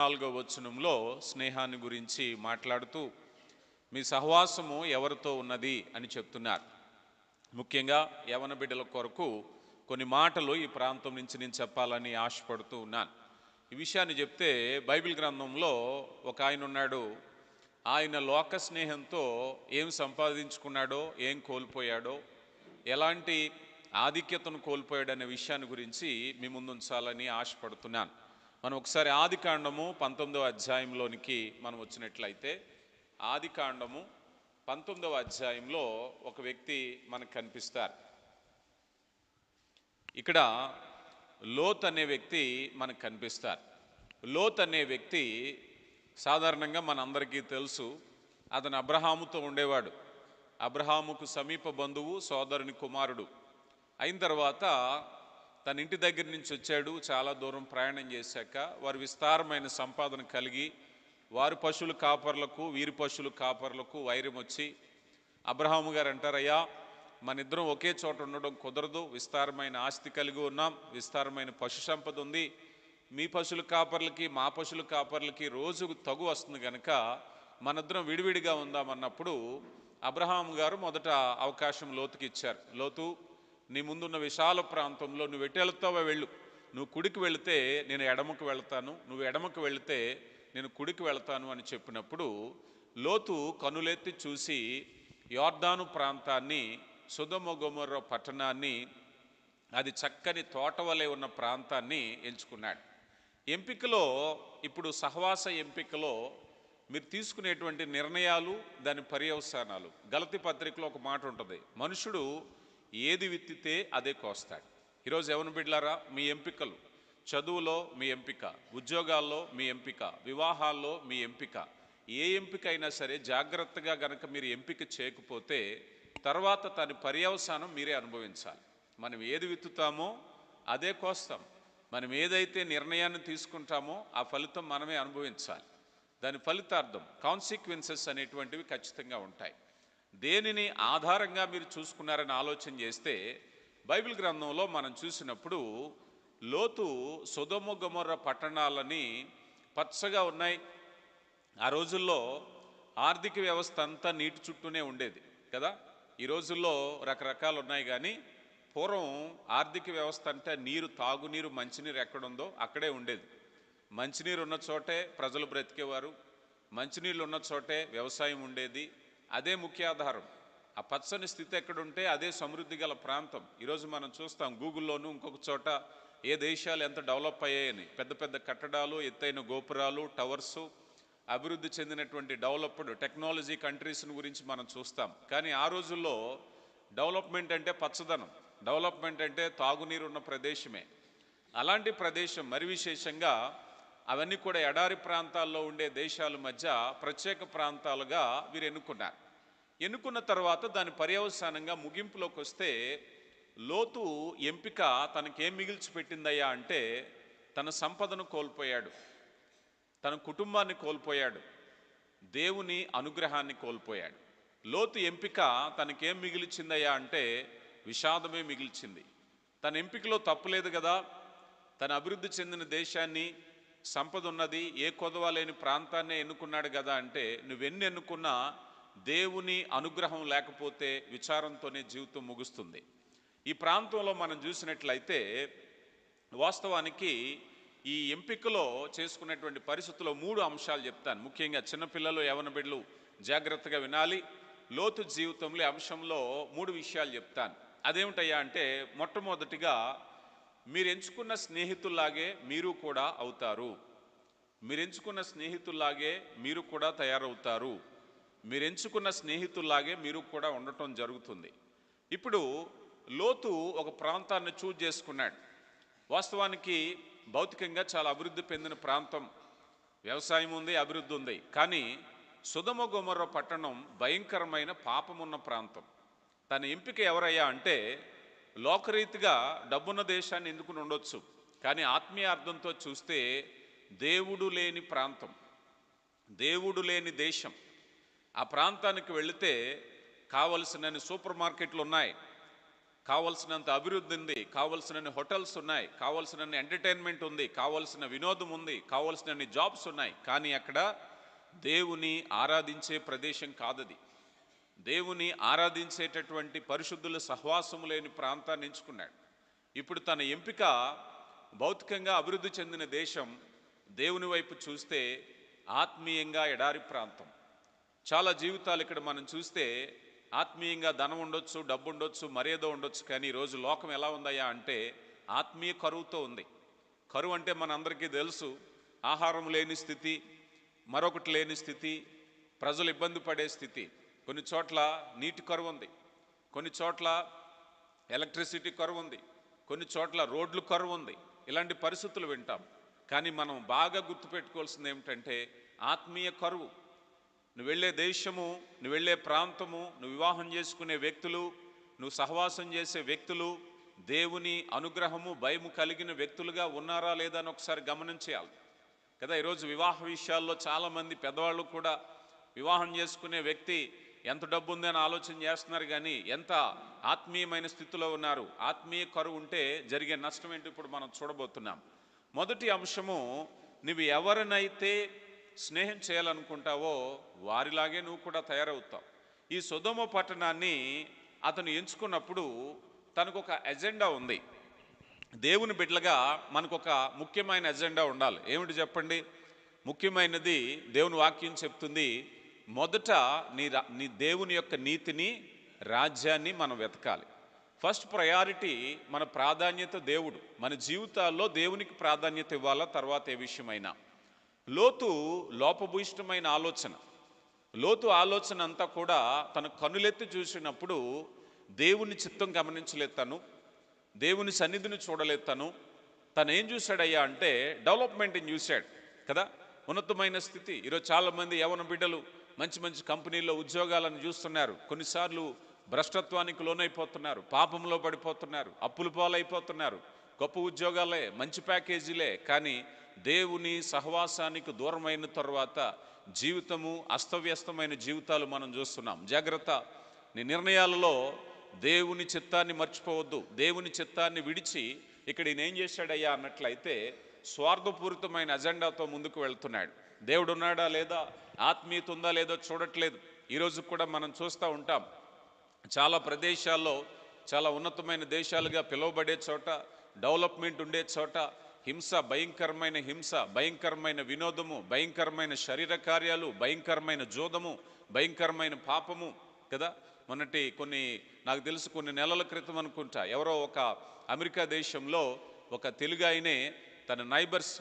4వ వచనంలో స్నేహాన్ని గురించి మాట్లాడుతూ మీ సహవాసము ఎవరితో ఉన్నది అని చెప్తున్నారు. ముఖ్యంగా యవన బిడ్డల కొరకు కొన్ని మాటలు ఈ ప్రాంతం నుంచి నేను చెప్పాలని ఆశపడుతూ ఉన్నాను. ఈ విషయాన్ని చెప్తే బైబిల్ గ్రంథంలో ఒక ఆయన ఉన్నాడు. ఆయన లోక స్నేహంతో ఏం సంపాదించుకున్నాడో, ఏం కోల్పోయాడో, ఎలాంటి ఆధిక్యతను కోల్పోయాడనే విషయాన్ని గురించి మీ ముందు ఉంచాలని ఆశపడుతున్నాను. మనం ఒకసారి ఆదికాండము 19వ అధ్యాయంలోనికి మనం వచ్చినట్లయితే, ఆదికాండము 19వ అధ్యాయంలో ఒక వ్యక్తి మనకు కనిపిస్తారు. ఇక్కడ లోత్ అనే వ్యక్తి మనకు కనిపిస్తారు. లోత్ అనే వ్యక్తి సాధారణంగా మనందరికీ తెలుసు, అతను అబ్రహాముతో ఉండేవాడు. అబ్రహాముకు సమీప బంధువు, సోదరుని కుమారుడు. అయిన తర్వాత తన ఇంటి దగ్గర నుంచి వచ్చాడు. చాలా దూరం ప్రయాణం చేశాక వారు విస్తారమైన సంపాదన కలిగి వారి పశువుల కాపర్లకు వీరి పశువుల కాపర్లకు వైరం వచ్చి అబ్రహాము గారు అంటారయ్యా, మన ఇద్దరం ఒకే చోట ఉండడం కుదరదు. విస్తారమైన ఆస్తి కలిగి ఉన్నాం, విస్తారమైన పశు సంపద ఉంది. మీ పశువుల కాపర్లకి మా పశువుల కాపర్లకి రోజుకు తగు వస్తుంది కనుక మనిద్దరం విడివిడిగా ఉందామన్నప్పుడు అబ్రహాము గారు మొదట అవకాశం లోతుకి ఇచ్చారు. లోతు, నీ ముందున్న విశాల ప్రాంతంలో నువ్వు ఎటు వెళ్తావో వెళ్ళు. నువ్వు కుడికి వెళితే నేను ఎడమకు వెళ్తాను, నువ్వు ఎడమకు వెళితే నేను కుడికి వెళ్తాను అని చెప్పినప్పుడు లోతు కనులెత్తి చూసి యోర్దాను ప్రాంతాన్ని, సొదొమ గొమొర్రా పట్టణాన్ని, అది చక్కని తోట వలె ఉన్న ప్రాంతాన్ని ఎంచుకున్నాడు. ఎంపికలో ఇప్పుడు సహవాస ఎంపికలో మీరు తీసుకునేటువంటి నిర్ణయాలు, దాని పర్యవసానాలు. గలతీ పత్రికలో ఒక మాట ఉంటుంది, మనుషుడు ఏది విత్తితే అదే కోస్తాడు. ఈరోజు యవన బిడ్డలారా, మీ ఎంపికలు, చదువులో మీ ఎంపిక, ఉద్యోగాల్లో మీ ఎంపిక, వివాహాల్లో మీ ఎంపిక, ఏ ఎంపిక అయినా సరే జాగ్రత్తగా గనక మీరు ఎంపిక చేయకపోతే తర్వాత దాని పర్యవసానం మీరే అనుభవించాలి. మనం ఏది విత్తుతామో అదే కోస్తాం. మనం ఏదైతే నిర్ణయాన్ని తీసుకుంటామో ఆ ఫలితం మనమే అనుభవించాలి. దాని ఫలితార్థం, కాన్సిక్వెన్సెస్ అనేటువంటివి ఖచ్చితంగా ఉంటాయి. దేనిని ఆధారంగా మీరు చూసుకున్నారని ఆలోచన చేస్తే బైబిల్ గ్రంథంలో మనం చూసినప్పుడు లోతు సొదొమ గొమొర్రా పట్టణాలని పచ్చగా ఉన్నాయి. ఆ రోజుల్లో ఆర్థిక వ్యవస్థ అంతా నీటి చుట్టూనే ఉండేది కదా. ఈ రోజుల్లో రకరకాలు ఉన్నాయి, కానీ పూర్వం ఆర్థిక వ్యవస్థ అంటే నీరు, తాగునీరు, మంచినీరు ఎక్కడుందో అక్కడే ఉండేది. మంచినీరు ఉన్న చోటే ప్రజలు బ్రతికేవారు, మంచినీళ్ళు ఉన్న చోటే వ్యవసాయం ఉండేది. అదే ముఖ్య ఆధారం. ఆ పచ్చని స్థితి ఎక్కడుంటే అదే సమృద్ధి గల ప్రాంతం. ఈరోజు మనం చూస్తాం గూగుల్లోనూ ఇంకొక చోట ఏ దేశాలు ఎంత డెవలప్ అయ్యాయని, పెద్ద పెద్ద కట్టడాలు, ఎత్తైన గోపురాలు, టవర్సు, అభివృద్ధి చెందినటువంటి డెవలప్డ్ టెక్నాలజీ కంట్రీస్ని గురించి మనం చూస్తాం. కానీ ఆ రోజుల్లో డెవలప్మెంట్ అంటే పచ్చదనం, డెవలప్మెంట్ అంటే తాగునీరు ఉన్న ప్రదేశమే. అలాంటి ప్రదేశం, మరి విశేషంగా అవన్నీ కూడా ఎడారి ప్రాంతాల్లో ఉండే దేశాల మధ్య ప్రత్యేక ప్రాంతాలుగా వీరు ఎన్నుకున్నారు. ఎన్నుకున్న తర్వాత దాని పర్యవసానంగా ముగింపులోకి వస్తే లోతు ఎంపిక తనకేం మిగిల్చిపెట్టిందయ్యా అంటే తన సంపదను కోల్పోయాడు, తన కుటుంబాన్ని కోల్పోయాడు, దేవుని అనుగ్రహాన్ని కోల్పోయాడు. లోతు ఎంపిక తనకేం మిగిల్చిందయ్యా అంటే విషాదమే మిగిల్చింది. తన ఎంపికలో తప్పులేదు కదా, తన అభివృద్ధి చెందిన దేశాన్ని, సంపద ఉన్నది, ఏ కొదవ లేని ప్రాంతాన్నే ఎన్నుకున్నాడు కదా అంటే నువ్వెన్ని ఎన్నుకున్నా దేవుని అనుగ్రహం లేకపోతే విచారంతోనే జీవితం ముగుస్తుంది. ఈ ప్రాంతంలో మనం చూసినట్లయితే వాస్తవానికి ఈ ఎంపికలో చేసుకున్నటువంటి పరిస్థితుల్లో 3 అంశాలు చెప్తాను. ముఖ్యంగా చిన్నపిల్లలు, యవన బిడ్డలు జాగ్రత్తగా వినాలి. లోతు జీవితంలో అంశంలో 3 విషయాలు చెప్తాను. అదేమిటయ్యా అంటే, మొట్టమొదటిగా మీరు ఎంచుకున్న స్నేహితుల్లాగే మీరు కూడా అవుతారు. మీరు ఎంచుకున్న స్నేహితుల్లాగే మీరు కూడా తయారవుతారు. మీరు ఎంచుకున్న స్నేహితుల్లాగే మీరు కూడా ఉండటం జరుగుతుంది. ఇప్పుడు లోతు ఒక ప్రాంతాన్ని చూజ్ చేసుకున్నాడు. వాస్తవానికి భౌతికంగా చాలా అభివృద్ధి పొందిన ప్రాంతం, వ్యవసాయం ఉంది, అభివృద్ధి ఉంది. కానీ సొదొమ గొమొర్రా పట్టణం భయంకరమైన పాపమున్న ప్రాంతం. తన ఎంపిక ఎవరయ్యా అంటే, లోకరీతిగా డబ్బున్న దేశాన్ని ఎందుకుని ఉండొచ్చు, కానీ ఆత్మీయ అర్థంతో చూస్తే దేవుడు లేని ప్రాంతం, దేవుడు లేని దేశం. ఆ ప్రాంతానికి వెళితే కావలసినన్ని సూపర్ మార్కెట్లు ఉన్నాయి, కావలసినంత అభివృద్ధి ఉంది, కావలసినన్ని హోటల్స్ ఉన్నాయి, కావలసినన్ని ఎంటర్టైన్మెంట్ ఉంది, కావలసిన వినోదం ఉంది, కావలసినన్ని జాబ్స్ ఉన్నాయి. కానీ అక్కడ దేవుని ఆరాధించే ప్రదేశం కాదది. దేవుని ఆరాధించేటటువంటి పరిశుద్ధుల సహవాసము లేని ప్రాంతాన్ని ఎంచుకున్నాడు. ఇప్పుడు తన ఎంపిక భౌతికంగా అభివృద్ధి చెందిన దేశం. దేవుని వైపు చూస్తే ఆత్మీయంగా ఎడారి ప్రాంతం. చాలా జీవితాలు ఇక్కడ మనం చూస్తే ఆత్మీయంగా ధనం ఉండొచ్చు, డబ్బు ఉండొచ్చు, మర్యాద ఉండొచ్చు. కానీ ఈరోజు లోకం ఎలా ఉందయ్యా అంటే ఆత్మీయ కరువుతో ఉంది. కరువు అంటే మనందరికీ తెలుసు, ఆహారం లేని స్థితి, మరొకటి లేని స్థితి, ప్రజలు ఇబ్బంది పడే స్థితి. కొన్ని చోట్ల నీటి కరువు ఉంది, కొన్ని చోట్ల ఎలక్ట్రిసిటీ కరువు ఉంది, కొన్ని చోట్ల రోడ్లు కరువు ఉంది. ఇలాంటి పరిస్థితులు వింటాం. కానీ మనం బాగా గుర్తుపెట్టుకోవాల్సింది ఏమిటంటే ఆత్మీయ కరువు. నువ్వు వెళ్ళే దేశము, నువ్వు వెళ్ళే ప్రాంతము, నువ్వు వివాహం చేసుకునే వ్యక్తులు, నువ్వు సహవాసం చేసే వ్యక్తులు దేవుని అనుగ్రహము భయము కలిగిన వ్యక్తులుగా ఉన్నారా లేదా అని ఒకసారి గమనించేయాలి కదా. ఈరోజు వివాహ విషయాల్లో చాలామంది పెద్దవాళ్ళు కూడా వివాహం చేసుకునే వ్యక్తి ఎంత డబ్బు ఉందని ఆలోచన చేస్తున్నారు, కానీ ఎంత ఆత్మీయమైన స్థితిలో ఉన్నారు. ఆత్మీయ కరువు ఉంటే జరిగే నష్టం ఏంటి ఇప్పుడు మనం చూడబోతున్నాం. మొదటి అంశము, నువ్వు ఎవరినైతే స్నేహం చేయాలనుకుంటావో వారిలాగే నువ్వు కూడా తయారవుతావు. ఈ సొదొమ పట్టణాన్ని అతను ఎంచుకున్నప్పుడు తనకు ఒక ఎజెండా ఉంది. దేవుని బిడ్డలుగా మనకు ఒక ముఖ్యమైన ఎజెండా ఉండాలి. ఏమిటి చెప్పండి? ముఖ్యమైనది దేవుని వాక్యం చెప్తుంది, మొదట నీ దేవుని యొక్క నీతిని, రాజ్యాన్ని మనం వెతకాలి. ఫస్ట్ ప్రయారిటీ, మన ప్రాధాన్యత దేవుడు. మన జీవితాల్లో దేవునికి ప్రాధాన్యత ఇవ్వాలా, తర్వాత ఏ విషయమైనా. లోతు లోపభూయిష్టమైన ఆలోచన. లోతు ఆలోచన అంతా కూడా తన కనులెత్తి చూసినప్పుడు దేవుని చిత్తం గమనించలేదు, దేవుని సన్నిధిని చూడలేదు. తను ఏం చూశాడయ్యా అంటే డెవలప్మెంట్ని చూశాడు కదా, ఉన్నతమైన స్థితి. ఈరోజు చాలామంది యవన బిడ్డలు మంచి మంచి కంపెనీల్లో ఉద్యోగాలను చూస్తున్నారు. కొన్నిసార్లు భ్రష్టత్వానికి లోనైపోతున్నారు, పాపంలో పడిపోతున్నారు, అప్పులు పాలైపోతున్నారు. గొప్ప ఉద్యోగాలే, మంచి ప్యాకేజీలే, కానీ దేవుని సహవాసానికి దూరమైన తర్వాత జీవితము అస్తవ్యస్తమైన జీవితాలు మనం చూస్తున్నాం. జాగ్రత్త, నీ నిర్ణయాలలో దేవుని చిత్తాన్ని మర్చిపోవద్దు. దేవుని చిత్తాన్ని విడిచి ఇక్కడ ఈయన ఏం చేశాడయ్యా అన్నట్లయితే స్వార్థపూరితమైన అజెండాతో ముందుకు వెళ్తున్నాడు. దేవుడు ఉన్నాడా లేదా, ఆత్మీయత ఉందా లేదో చూడట్లేదు. ఈరోజు కూడా మనం చూస్తూ ఉంటాం, చాలా ప్రదేశాల్లో, చాలా ఉన్నతమైన దేశాలుగా పిలువబడే చోట, డెవలప్మెంట్ ఉండే చోట హింస, భయంకరమైన హింస, భయంకరమైన వినోదము, భయంకరమైన శరీర కార్యాలు, భయంకరమైన జోదము, భయంకరమైన పాపము కదా. నాకు తెలుసు కొన్ని నెలల క్రితం అనుకుంటా, ఎవరో ఒక అమెరికా దేశంలో ఒక తెలుగు ఆయనే తన నైబర్స్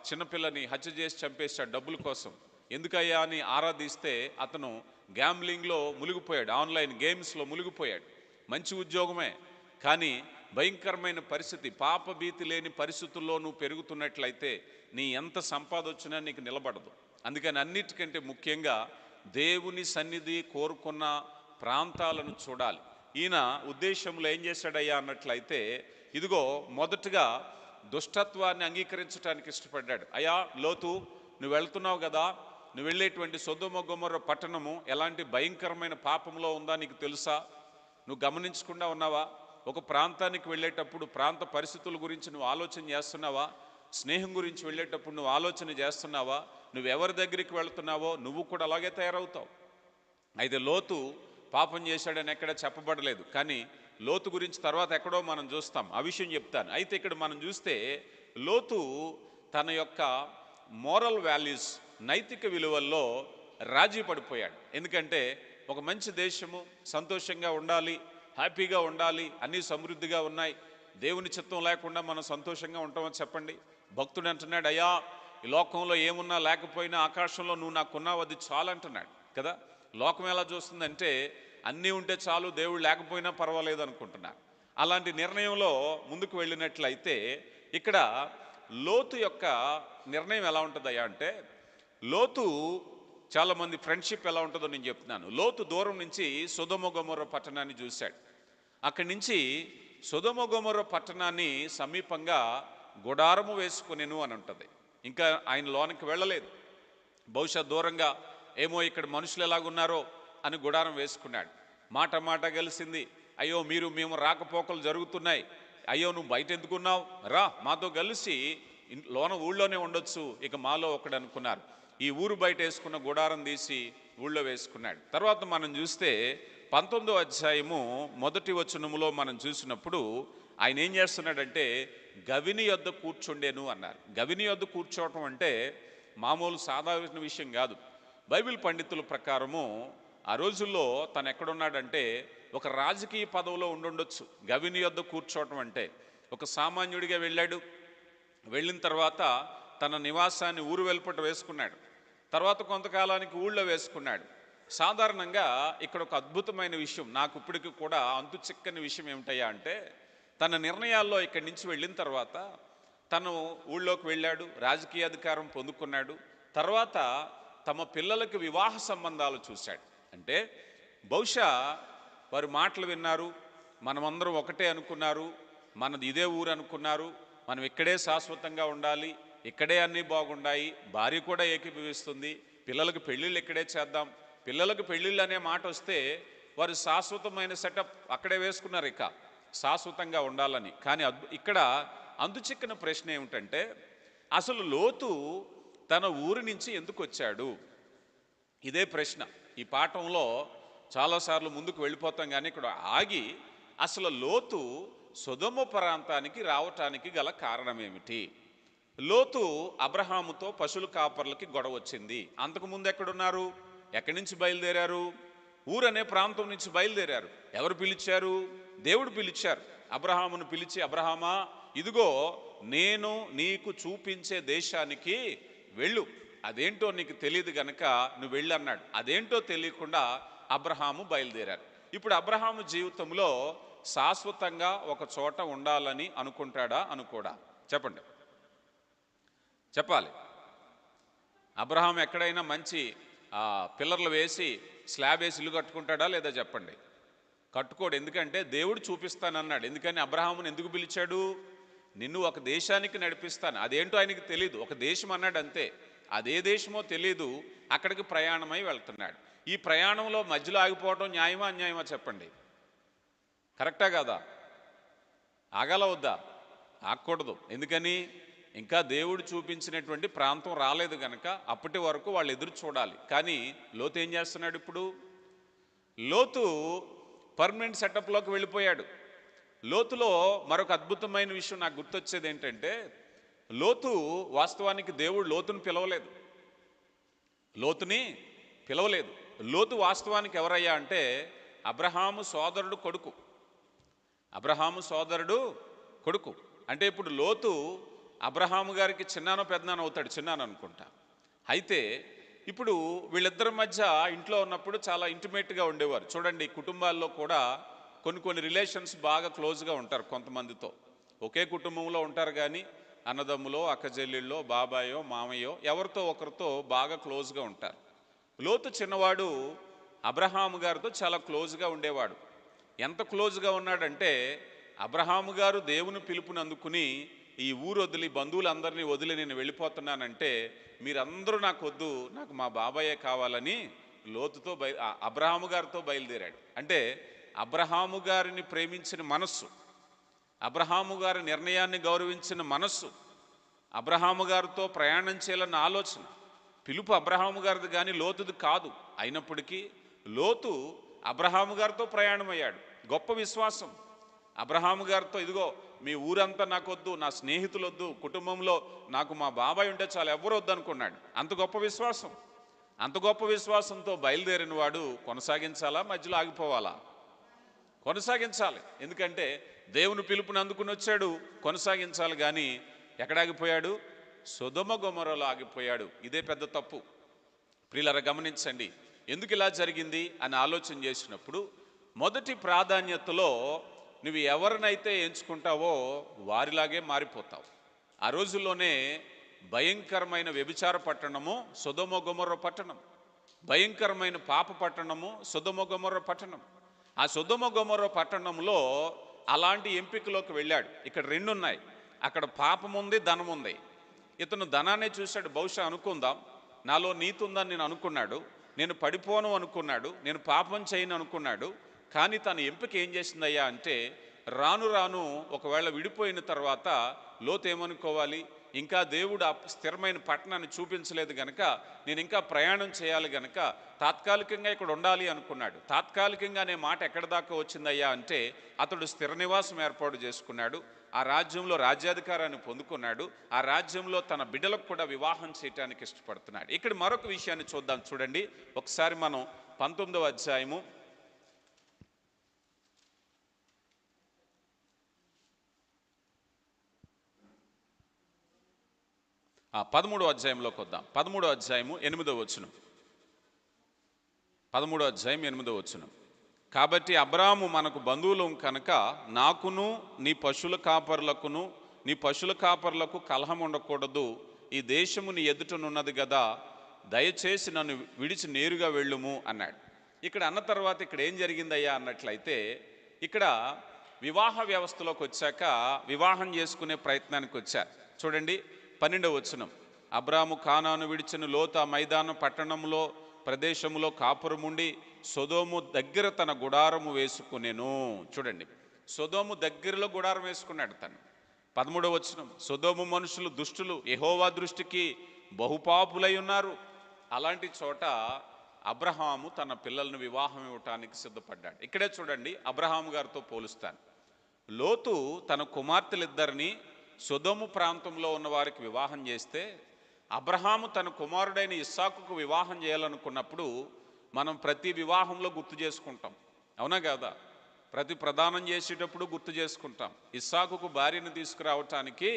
చిన్నపిల్లని హత్య చేసి చంపేశాడు డబ్బుల కోసం. ఎందుకయ్యా అని ఆరాధిస్తే అతను గ్యాంబ్లింగ్లో మునిగిపోయాడు, ఆన్లైన్ గేమ్స్లో మునిగిపోయాడు. మంచి ఉద్యోగమే, కానీ భయంకరమైన పరిస్థితి, పాప భీతి లేని పరిస్థితుల్లో నువ్వు పెరుగుతున్నట్లయితే నీ ఎంత సంపాద వచ్చినా నీకు నిలబడదు. అందుకని అన్నిటికంటే ముఖ్యంగా దేవుని సన్నిధి కోరుకున్న ప్రాంతాలను చూడాలి. ఈయన ఉద్దేశంలో ఏం చేశాడయ్యా అన్నట్లయితే, ఇదిగో మొదటగా దుష్టత్వాన్ని అంగీకరించడానికి ఇష్టపడ్డాడు. అయ్యా లోతు, నువ్వు వెళ్తున్నావు కదా, నువ్వు వెళ్ళేటువంటి సొదొమ గొమొర్రా పట్టణము ఎలాంటి భయంకరమైన పాపంలో ఉందా నీకు తెలుసా? నువ్వు గమనించకుండా ఉన్నావా? ఒక ప్రాంతానికి వెళ్ళేటప్పుడు ప్రాంత పరిస్థితుల గురించి నువ్వు ఆలోచన చేస్తున్నావా? స్నేహం గురించి వెళ్ళేటప్పుడు నువ్వు ఆలోచన చేస్తున్నావా? నువ్వు ఎవరి దగ్గరికి వెళుతున్నావో నువ్వు కూడా అలాగే తయారవుతావు. అయితే లోతు పాపం చేశాడని ఎక్కడ చెప్పబడలేదు, కానీ లోతు గురించి తర్వాత ఎక్కడో మనం చూస్తాం, ఆ విషయం చెప్తాను. అయితే ఇక్కడ మనం చూస్తే లోతు తన యొక్క మోరల్ వాల్యూస్, నైతిక విలువల్లో రాజీ పడిపోయాడు. ఎందుకంటే ఒక మంచి దేశము, సంతోషంగా ఉండాలి, హ్యాపీగా ఉండాలి, అన్నీ సమృద్ధిగా ఉన్నాయి. దేవుని చిత్తం లేకుండా మనం సంతోషంగా ఉంటామని చెప్పండి. భక్తుడు అంటున్నాడు, అయ్యా ఈ లోకంలో ఏమున్నా లేకపోయినా ఆకాశంలో నువ్వు నాకున్నావు, అది చాలు అంటున్నాడు కదా. లోకం ఎలా చూస్తుందంటే అన్నీ ఉంటే చాలు, దేవుడు లేకపోయినా పర్వాలేదు అనుకుంటున్నారు. అలాంటి నిర్ణయంలో ముందుకు వెళ్ళినట్లయితే ఇక్కడ లోతు యొక్క నిర్ణయం ఎలా ఉంటుందయ్యా అంటే, లోతు చాలామంది ఫ్రెండ్షిప్ ఎలా ఉంటుందో నేను చెప్తున్నాను. లోతు దూరం నుంచి సొదొమ గొమొర్రా పట్టణాన్ని చూశాడు. అక్కడి నుంచి సొదొమ గొమొర్రా పట్టణాన్ని సమీపంగా గుడారము వేసుకునేను అని ఉంటుంది. ఇంకా ఆయన లోనికి వెళ్ళలేదు. బహుశా దూరంగా ఏమో ఇక్కడ మనుషులు ఎలాగున్నారో అని గుడారం వేసుకున్నాడు. మాట మాట కలిసింది, అయ్యో మేము రాకపోకలు జరుగుతున్నాయి, అయ్యో నువ్వు బయట ఎందుకున్నావు, రా మాతో కలిసి ఊళ్ళోనే ఉండొచ్చు, ఇక మాలో ఒకడు అనుకున్నారు. ఈ ఊరు బయట వేసుకున్న గుడారం తీసి ఊళ్ళో వేసుకున్నాడు. తర్వాత మనం చూస్తే 19వ అధ్యాయము 1వ వచనములో మనం చూసినప్పుడు ఆయన ఏం చేస్తున్నాడంటే గవిని యొద్ద కూర్చుండేను అన్నారు. గవిని యొద్ద కూర్చోవటం అంటే మామూలు సాధారణ విషయం కాదు. బైబిల్ పండితుల ప్రకారము ఆ రోజుల్లో తను ఎక్కడున్నాడంటే ఒక రాజకీయ పదవిలో ఉండుండొచ్చు. గవిని యొద్ద కూర్చోవటం అంటే ఒక సామాన్యుడిగా వెళ్ళాడు. వెళ్ళిన తర్వాత తన నివాసాన్ని ఊరు వెలుపట వేసుకున్నాడు. తర్వాత కొంతకాలానికి ఊళ్ళో వేసుకున్నాడు. సాధారణంగా ఇక్కడ ఒక అద్భుతమైన విషయం నాకు ఇప్పటికీ కూడా అంతు చిక్కని విషయం ఏమిటయ్యా అంటే, తన నిర్ణయాల్లో ఇక్కడి నుంచి వెళ్ళిన తర్వాత తను ఊళ్ళోకి వెళ్ళాడు, రాజకీయ అధికారం పొందుకున్నాడు. తర్వాత తమ పిల్లలకు వివాహ సంబంధాలు చూశాడు. అంటే బహుశా వారు మాటలు విన్నారు, మనమందరం ఒకటే అనుకున్నారు, మనది ఇదే ఊరు అనుకున్నారు, మనం ఇక్కడే శాశ్వతంగా ఉండాలి, ఇక్కడే అన్నీ బాగుండాయి, భార్య కూడా ఏకీభవిస్తుంది, పిల్లలకు పెళ్ళిళ్ళు ఇక్కడే చేద్దాం. పిల్లలకు పెళ్ళిళ్ళు అనే మాట వస్తే వారు శాశ్వతమైన సెటప్ అక్కడే వేసుకున్నారు, ఇక శాశ్వతంగా ఉండాలని. కానీ ఇక్కడ అందుచిక్కిన ప్రశ్న ఏమిటంటే, అసలు లోతు తన ఊరి నుంచి ఎందుకు వచ్చాడు? ఇదే ప్రశ్న. ఈ పాఠంలో చాలాసార్లు ముందుకు వెళ్ళిపోతాం, కానీ ఇక్కడ ఆగి అసలు లోతు సొదొమ ప్రాంతానికి రావటానికి గల కారణం ఏమిటి? లోతు అబ్రహాముతో పశువుల కాపర్లకి గొడవ వచ్చింది. అంతకుముందు ఎక్కడున్నారు? ఎక్కడి నుంచి బయలుదేరారు? ఊరనే ప్రాంతం నుంచి బయలుదేరారు. ఎవరు పిలిచారు? దేవుడు పిలిచారు. అబ్రహామును పిలిచి, అబ్రహామా, ఇదిగో నేను నీకు చూపించే దేశానికి వెళ్ళు, అదేంటో నీకు తెలియదు గనక నువ్వు వెళ్ళు అన్నాడు. అదేంటో తెలియకుండా అబ్రహాము బయలుదేరారు. ఇప్పుడు అబ్రహాము జీవితంలో శాశ్వతంగా ఒక చోట ఉండాలని అనుకుంటాడా, అనుకోడా? చెప్పండి, చెప్పాలి. అబ్రహాం ఎక్కడైనా మంచి పిల్లర్లు వేసి స్లాబ్ వేసి ఇల్లు కట్టుకుంటాడా లేదా? చెప్పండి. కట్టుకోడు. ఎందుకంటే దేవుడు చూపిస్తానన్నాడు. ఎందుకని అబ్రహాముని ఎందుకు పిలిచాడు? నిన్ను ఒక దేశానికి నడిపిస్తాను. అదేంటో ఆయనకి తెలియదు. ఒక దేశం అన్నాడు అంతే. అదే దేశమో తెలీదు. అక్కడికి ప్రయాణమై వెళ్తున్నాడు. ఈ ప్రయాణంలో మధ్యలో ఆగిపోవడం న్యాయమా అన్యాయమా? చెప్పండి. కరెక్టా కాదా? ఆగాల వద్దా? ఆగకూడదు. ఎందుకని? ఇంకా దేవుడు చూపించినటువంటి ప్రాంతం రాలేదు కనుక అప్పటి వరకు వాళ్ళు ఎదురు చూడాలి. కానీ లోతు ఏం చేస్తున్నాడు? ఇప్పుడు లోతు పర్మనెంట్ సెటప్లోకి వెళ్ళిపోయాడు. లోతులో మరొక అద్భుతమైన విషయం నాకు గుర్తొచ్చేది ఏంటంటే, లోతు వాస్తవానికి దేవుడు లోతుని పిలవలేదు. లోతు వాస్తవానికి ఎవరయ్యా అంటే అబ్రహాము సోదరుడు కొడుకు. అంటే ఇప్పుడు లోతు అబ్రహాము గారికి చిన్నానో పెద్దనానో అవుతాడు, చిన్నాను అనుకుంటా. అయితే ఇప్పుడు వీళ్ళిద్దరి మధ్య ఇంట్లో ఉన్నప్పుడు చాలా ఇంటిమేట్గా ఉండేవారు. చూడండి, కుటుంబాల్లో కూడా కొన్ని రిలేషన్స్ బాగా క్లోజ్గా ఉంటారు. కొంతమందితో ఒకే కుటుంబంలో ఉంటారు, కానీ అన్నదమ్ములో, అక్కచెల్లెళ్ళో, బాబాయో, మామయ్యో ఎవరితో ఒకరితో బాగా క్లోజ్గా ఉంటారు. లోతు చిన్నవాడు అబ్రహాము గారితో చాలా క్లోజ్గా ఉండేవాడు. ఎంత క్లోజ్గా ఉన్నాడంటే, అబ్రహాము గారు దేవుని పిలుపుని అందుకుని ఈ ఊరు వదిలి, బంధువులందరినీ వదిలి నేను వెళ్ళిపోతున్నానంటే, మీరందరూ నాకు వద్దు, నాకు మా బాబాయే కావాలని లోతుతో అబ్రహాము గారితో బయలుదేరాడు. అంటే అబ్రహాము గారిని ప్రేమించిన మనస్సు, అబ్రహాము గారి నిర్ణయాన్ని గౌరవించిన మనస్సు, అబ్రహాము గారితో ప్రయాణం చేయాలన్న ఆలోచన, పిలుపు అబ్రహాము గారిది కానీ లోతుది కాదు. అయినప్పటికీ లోతు అబ్రహాము గారితో ప్రయాణమయ్యాడు. గొప్ప విశ్వాసం. అబ్రహాము గారితో, ఇదిగో మీ ఊరంతా నాకు వద్దు, నా స్నేహితులు వద్దు, కుటుంబంలో నాకు మా బాబాయ్ ఉంటే చాలా ఎవరు వద్దు అనుకున్నాడు. అంత గొప్ప విశ్వాసంతో బయలుదేరిన వాడు కొనసాగించాలా, మధ్యలో ఆగిపోవాలా? కొనసాగించాలి. ఎందుకంటే దేవుని పిలుపుని అందుకుని వచ్చాడు, కొనసాగించాలి. కానీ ఎక్కడ ఆగిపోయాడు? సొదొమ గొమొర్రాలో ఆగిపోయాడు. ఇదే పెద్ద తప్పు. ప్రియులారా, గమనించండి. ఎందుకు ఇలా జరిగింది అని ఆలోచన చేసినప్పుడు, మొదటి ప్రాధాన్యతలో నువ్వు ఎవరినైతే ఎంచుకుంటావో వారిలాగే మారిపోతావు. ఆ రోజుల్లోనే భయంకరమైన వ్యభిచార పట్టణము సొదొమ గొమొర్రా పట్టణం, భయంకరమైన పాప పట్టణము సొదొమ గొమొర్రా పట్టణం. ఆ సొదొమ గొమొర్రా పట్టణంలో అలాంటి ఎంపికలోకి వెళ్ళాడు. ఇక్కడ రెండు ఉన్నాయి. అక్కడ పాపం ఉంది, ధనం ఉంది. ఇతను ధనాన్ని చూశాడు. బహుశా అనుకుందాం, నాలో నీతి ఉందని నేను అనుకున్నాడు, నేను పడిపోను అనుకున్నాడు, నేను పాపం చేయను అనుకున్నాడు. కానీ తన ఎంపిక ఏం చేసిందయ్యా అంటే, రాను రాను ఒకవేళ విడిపోయిన తర్వాత లోతు ఏమనుకోవాలి, ఇంకా దేవుడు ఆ స్థిరమైన పట్టణాన్ని చూపించలేదు గనక నేను ఇంకా ప్రయాణం చేయాలి గనక తాత్కాలికంగా ఇక్కడ ఉండాలి అనుకున్నాడు. తాత్కాలికంగా అనే మాట ఎక్కడి దాకా వచ్చిందయ్యా అంటే, అతడు స్థిర నివాసం ఏర్పాటు చేసుకున్నాడు, ఆ రాజ్యంలో రాజ్యాధికారాన్ని పొందుకున్నాడు, ఆ రాజ్యంలో తన బిడ్డలకు కూడా వివాహం చేయటానికి ఇష్టపడుతున్నాడు. ఇక్కడ మరొక విషయాన్ని చూద్దాం, చూడండి ఒకసారి మనం 19వ అధ్యాయము 13వ అధ్యాయంలోకి వద్దాం. 13వ అధ్యాయము 8వ వచనం. 13వ అధ్యాయం 8వ వచనం. కాబట్టి అబ్రాహాము మనకు బంధువులం కనుక నాకును నీ పశువుల కాపరులకు కలహం ఉండకూడదు, ఈ దేశము నీ ఎదుటనున్నది కదా, దయచేసి నన్ను విడిచి నేరుగా వెళ్ళుము అన్నాడు. ఇక్కడ అన్న తర్వాత ఇక్కడ ఏం జరిగిందయ్యా అన్నట్లయితే, ఇక్కడ వివాహ వ్యవస్థలోకి వచ్చాక వివాహం చేసుకునే ప్రయత్నానికి వచ్చారు. చూడండి 12వ వచనం. అబ్రాము కానాను విడిచిన లోతు ఆ మైదానం పట్టణంలో ప్రదేశంలో కాపురముండి సొదోము దగ్గర తన గుడారము వేసుకునేను. చూడండి, సొదోము దగ్గరలో గుడారం వేసుకున్నాడు తను. 13వ వచనం. సొదోము మనుషులు దుష్టులు, యెహోవా దృష్టికి బహుపాపులై ఉన్నారు. అలాంటి చోట అబ్రహాము తన పిల్లలను వివాహం ఇవ్వటానికి సిద్ధపడ్డాడు. ఇక్కడే చూడండి, అబ్రహాము గారితో పోలుస్తాను. లోతు తన కుమార్తెలిద్దరిని సొదోము ప్రాంతంలో ఉన్న వారికి వివాహం చేస్తే, అబ్రహాము తన కుమారుడైన ఇస్సాకుకు వివాహం చేయాలనుకున్నప్పుడు మనం ప్రతి వివాహంలో గుర్తు చేసుకుంటాం, అవునా కాదా? ప్రతి ప్రదానం చేసేటప్పుడు గుర్తు చేసుకుంటాం. ఇస్సాకుకు భార్యను తీసుకురావటానికి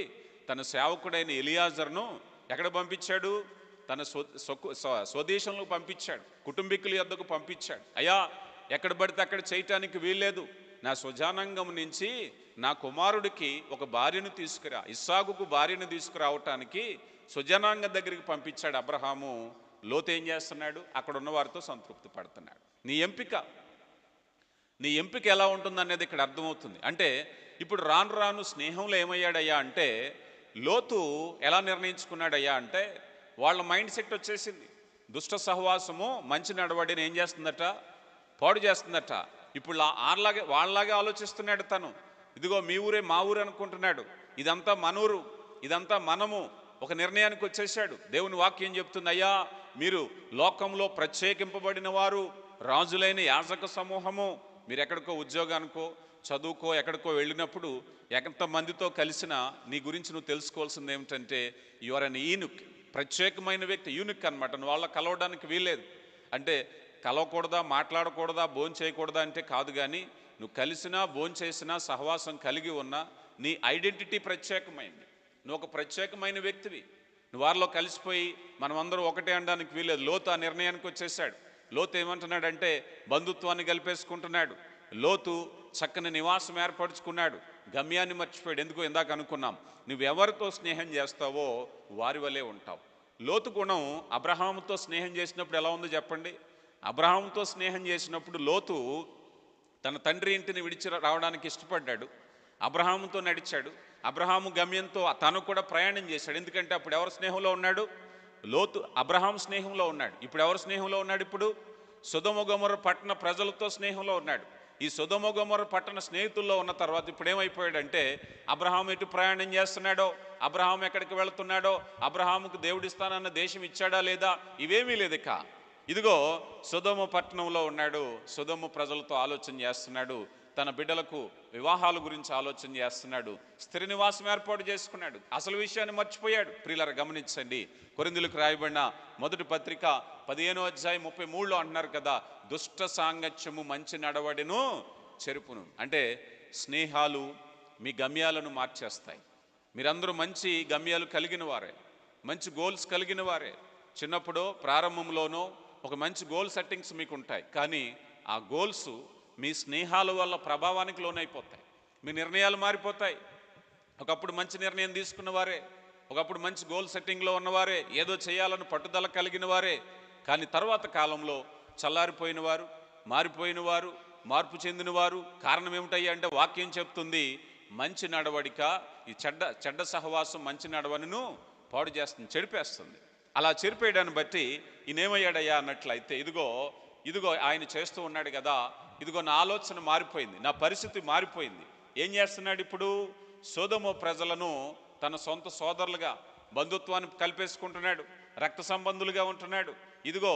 తన సేవకుడైన ఎలియాజర్ను ఎక్కడ పంపించాడు? తన స్వదేశంలో పంపించాడు, కుటుంబీకుల యొద్దకు పంపించాడు. అయ్యా, ఎక్కడ పడితే అక్కడ చేయటానికి వీల్లేదు, నా స్వజానాంగం నుంచి నా కుమారుడికి ఒక భార్యను తీసుకురా, ఇస్సాకుకు భార్యను తీసుకురావటానికి స్వజనాంగం దగ్గరికి పంపించాడు అబ్రహాము. లోతు ఏం చేస్తున్నాడు? అక్కడ ఉన్న వారితో సంతృప్తి పడుతున్నాడు. నీ ఎంపిక ఎలా ఉంటుందనేది ఇక్కడ అర్థమవుతుంది. అంటే ఇప్పుడు రాను రాను స్నేహంలో ఏమయ్యాడయ్యా అంటే, లోతు ఎలా నిర్ణయించుకున్నాడయ్యా అంటే, వాళ్ళ మైండ్ సెట్ వచ్చేసింది. దుష్ట సహవాసము మంచి నడవడిని ఏం చేస్తుందట? పాడు చేస్తుందట. ఇప్పుడు వాళ్ళలాగే ఆలోచిస్తున్నాడు తను. ఇదిగో మీ ఊరే మా ఊరు అనుకుంటున్నాడు, ఇదంతా మనూరు, ఇదంతా మనము. ఒక నిర్ణయానికి వచ్చేసాడు. దేవుని వాక్యం చెప్తుంది, అయ్యా మీరు లోకంలో ప్రత్యేకింపబడిన వారు, రాజులైన యాజక సమూహము. మీరు ఎక్కడికో ఉద్యోగానికో చదువుకో ఎక్కడికో వెళ్ళినప్పుడు ఎంతమందితో కలిసినా నీ గురించి నువ్వు తెలుసుకోవాల్సింది ఏమిటంటే, యు ఆర్ అన్ ఈనుక్, ప్రత్యేకమైన వ్యక్తి, యూనిక్ అనమాట. నువ్వు వాళ్ళ కలవడానికి వీల్లేదు. అంటే కలవకూడదా, మాట్లాడకూడదా, భోజనం చేయకూడదా అంటే కాదు, కానీ నువ్వు కలిసినా భోజనం చేసినా సహవాసం కలిగి ఉన్నా నీ ఐడెంటిటీ ప్రత్యేకమైంది. నువ్వు ఒక ప్రత్యేకమైన వ్యక్తివి. నువ్వు వారిలో కలిసిపోయి మనం అందరూ ఒకటే అనడానికి వీల్లేదు. లోతు ఆ నిర్ణయానికి వచ్చేసాడు. లోతు ఏమంటున్నాడంటే, బంధుత్వాన్ని కలిపేసుకుంటున్నాడు. లోతు చక్కని నివాసం ఏర్పరచుకున్నాడు, గమ్యాన్ని మర్చిపోయాడు. ఎందుకు? ఇందాక అనుకున్నాం, నువ్వెవరితో స్నేహం చేస్తావో వారి వలే ఉంటావు. లోతు గుణం అబ్రహాముతో స్నేహం చేసినప్పుడు ఎలా ఉందో చెప్పండి. అబ్రహాముతో స్నేహం చేసినప్పుడు లోతు తన తండ్రి ఇంటిని విడిచి రావడానికి ఇష్టపడ్డాడు, అబ్రహాముతో నడిచాడు, అబ్రహాము గమ్యంతో తను కూడా ప్రయాణం చేశాడు. ఎందుకంటే అప్పుడు ఎవరు స్నేహంలో ఉన్నాడు? లోతు అబ్రహాం స్నేహంలో ఉన్నాడు. ఇప్పుడు ఎవరు స్నేహంలో ఉన్నాడు? ఇప్పుడు సొదొమ గొమొర్రా పట్టణ ప్రజలతో స్నేహంలో ఉన్నాడు. ఈ సొదొమ గొమొర్రా పట్టణ స్నేహితుల్లో ఉన్న తర్వాత ఇప్పుడు ఏమైపోయాడంటే, అబ్రహాం ఎటు ప్రయాణం చేస్తున్నాడో, అబ్రహాం ఎక్కడికి వెళుతున్నాడో, అబ్రహాముకు దేవుడిస్తానన్న దేశం ఇచ్చాడా లేదా, ఇవేమీ లేదు. ఇదిగో సొదొమ పట్టణంలో ఉన్నాడు, సొదొమ ప్రజలతో ఆలోచన చేస్తున్నాడు, తన బిడ్డలకు వివాహాల గురించి ఆలోచన చేస్తున్నాడు, స్థిర నివాసం ఏర్పాటు చేసుకున్నాడు. అసలు విషయాన్ని మర్చిపోయాడు. ప్రియులారా గమనించండి, కొరింథీయులకు రాయబడిన మొదటి పత్రిక 15వ అధ్యాయం 33లో అంటున్నారు కదా, దుష్ట సాంగత్యము మంచి నడవడిను చెరుపును. అంటే స్నేహాలు మీ గమ్యాలను మార్చేస్తాయి. మీరందరూ మంచి గమ్యాలు కలిగిన వారే, మంచి గోల్స్ కలిగిన వారే. చిన్నప్పుడు ప్రారంభంలోనో ఒక మంచి గోల్ సెట్టింగ్స్ మీకు ఉంటాయి, కానీ ఆ గోల్స్ మీ స్నేహాల వల్ల ప్రభావానికి లోనైపోతాయి. మీ నిర్ణయాలు మారిపోతాయి. ఒకప్పుడు మంచి నిర్ణయం తీసుకున్న వారే, ఒకప్పుడు మంచి గోల్ సెట్టింగ్లో ఉన్నవారే, ఏదో చేయాలని పట్టుదల కలిగిన వారే, కానీ తర్వాత కాలంలో చల్లారిపోయిన వారు, మారిపోయిన వారు, మార్పు చెందిన వారు. కారణం ఏమిటయ్యా అంటే, వాక్యం చెప్తుంది, మంచి నడవడిక, ఈ చెడ్డ సహవాసం మంచి నడవడిను పాడు చేస్తుంది, చెడిపేస్తుంది. అలా చెరిపేయడాన్ని బట్టి ఈయనేమయ్యాడయ్యా అన్నట్లయితే, ఇదిగో ఆయన చేస్తూ ఉన్నాడు కదా, ఇదిగో నా ఆలోచన మారిపోయింది, నా పరిస్థితి మారిపోయింది. ఏం చేస్తున్నాడు ఇప్పుడు? సొదొమ ప్రజలను తన సొంత సోదరులుగా, బంధుత్వాన్ని కలిపేసుకుంటున్నాడు, రక్త సంబంధులుగా ఉంటున్నాడు. ఇదిగో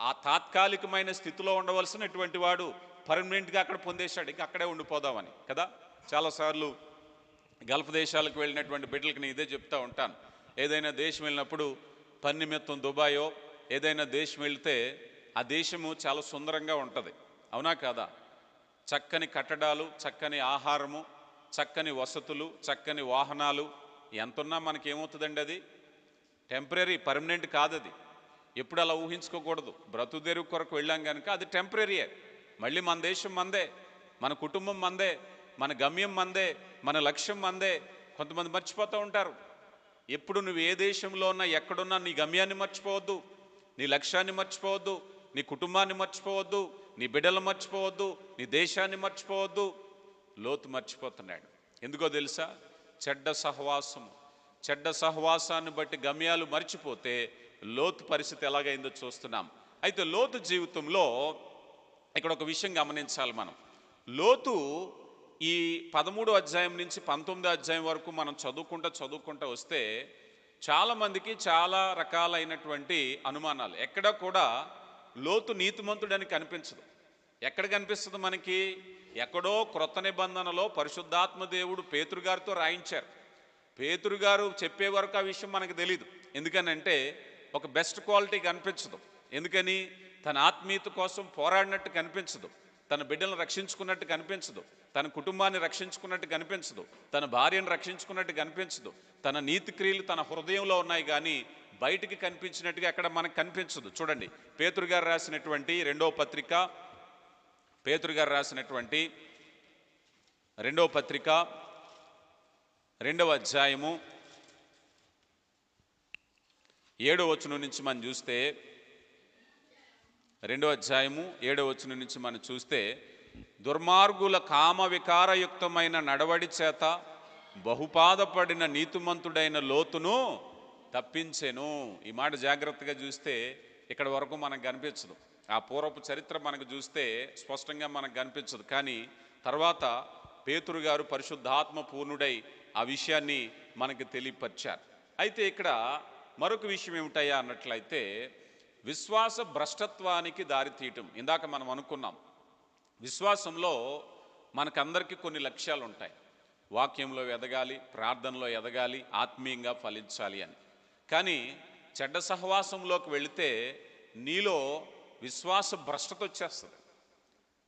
ఆ తాత్కాలికమైన స్థితిలో ఉండవలసినటువంటి వాడు పర్మనెంట్గా అక్కడ పొందేశాడు, ఇక అక్కడే ఉండిపోదామని కదా. చాలాసార్లు గల్ఫ్ దేశాలకు వెళ్ళినటువంటి బిడ్డలకి నేను ఇదే చెప్తా ఉంటాను. ఏదైనా దేశం వెళ్ళినప్పుడు పని నిమిత్తం దుబాయో ఏదైనా దేశం వెళితే ఆ దేశము చాలా సుందరంగా ఉంటుంది, అవునా కాదా? చక్కని కట్టడాలు, చక్కని ఆహారము, చక్కని వసతులు, చక్కని వాహనాలు. ఎంతున్నా మనకేమవుతుందండి? అది టెంపరీ, పర్మనెంట్ కాదు. అది ఎప్పుడు అలా ఊహించుకోకూడదు. బ్రతుదేరు కొరకు వెళ్ళాం కనుక అది టెంపరీయే. మళ్ళీ మన దేశం మందే, మన కుటుంబం మందే, మన గమ్యం మందే, మన లక్ష్యం మందే. కొంతమంది మర్చిపోతూ ఉంటారు. ఎప్పుడు నువ్వు ఏ దేశంలో ఉన్నా, ఎక్కడున్నా నీ గమ్యాన్ని మర్చిపోవద్దు, నీ లక్ష్యాన్ని మర్చిపోవద్దు, నీ కుటుంబాన్ని మర్చిపోవద్దు, నీ బిడ్డలు మర్చిపోవద్దు, నీ దేశాన్ని మర్చిపోవద్దు. లోతు మర్చిపోతున్నాడు. ఎందుకో తెలుసా? చెడ్డ సహవాసము. చెడ్డ సహవాసాన్ని బట్టి గమ్యాలు మర్చిపోతే లోతు పరిస్థితి ఎలాగైందో చూస్తున్నాం. అయితే లోతు జీవితంలో ఇక్కడ ఒక విషయం గమనించాలి మనం. లోతు ఈ 13వ అధ్యాయం నుంచి 19వ అధ్యాయం వరకు మనం చదువుకుంటూ వస్తే చాలామందికి చాలా రకాలైనటువంటి అనుమానాలు. ఎక్కడ కూడా లోతు నీతిమంతుడని కనిపించదు. ఎక్కడ కనిపిస్తుంది మనకి? ఎక్కడో క్రొత్త నిబంధనలో పరిశుద్ధాత్మ దేవుడు పేతురు గారితో రాయించారు. పేతురు గారు చెప్పే వరకు ఆ విషయం మనకు తెలీదు. ఎందుకనంటే ఒక బెస్ట్ క్వాలిటీ కనిపించదు. ఎందుకని? తన ఆత్మీయత కోసం పోరాడినట్టు కనిపించదు, తన బిడ్డలను రక్షించుకున్నట్టు కనిపించదు, తన కుటుంబాన్ని రక్షించుకున్నట్టు కనిపించదు, తన భార్యను రక్షించుకున్నట్టు కనిపించదు. తన నీతి క్రియలు తన హృదయంలో ఉన్నాయి కానీ బయటికి కనిపించినట్టుగా అక్కడ మనకు కనిపించదు. చూడండి, పేతురు గారు రాసినటువంటి రెండవ పత్రిక, పేతురు గారు రాసినటువంటి రెండవ పత్రిక 2వ అధ్యాయము 7వ వచనం నుంచి మనం చూస్తే, 2వ అధ్యాయము 7వ వచనం నుంచి మనం చూస్తే, దుర్మార్గుల కామ వికారయుక్తమైన నడవడి చేత బహుపాదపడిన నీతిమంతుడైన లోతును తప్పించెను. ఈ మాట జాగ్రత్తగా చూస్తే ఇక్కడ వరకు మనకు కనిపించదు. ఆ పూర్వపు చరిత్ర మనకు చూస్తే స్పష్టంగా మనకు కనిపించదు. కానీ తర్వాత పేతురు గారు పరిశుద్ధాత్మ పూర్ణుడై ఆ విషయాన్ని మనకు తెలియపరిచారు. అయితే ఇక్కడ మరొక విషయం ఏమిటయ్యా అన్నట్లయితే, విశ్వాస భ్రష్టత్వానికి దారితీయటం. ఇందాక మనం అనుకున్నాం, విశ్వాసంలో మనకందరికీ కొన్ని లక్ష్యాలు ఉంటాయి. వాక్యంలో ఎదగాలి, ప్రార్థనలో ఎదగాలి, ఆత్మీయంగా ఫలించాలి అని. కానీ చెడ్డ సహవాసంలోకి వెళితే నీలో విశ్వాస భ్రష్టత వచ్చేస్తుంది.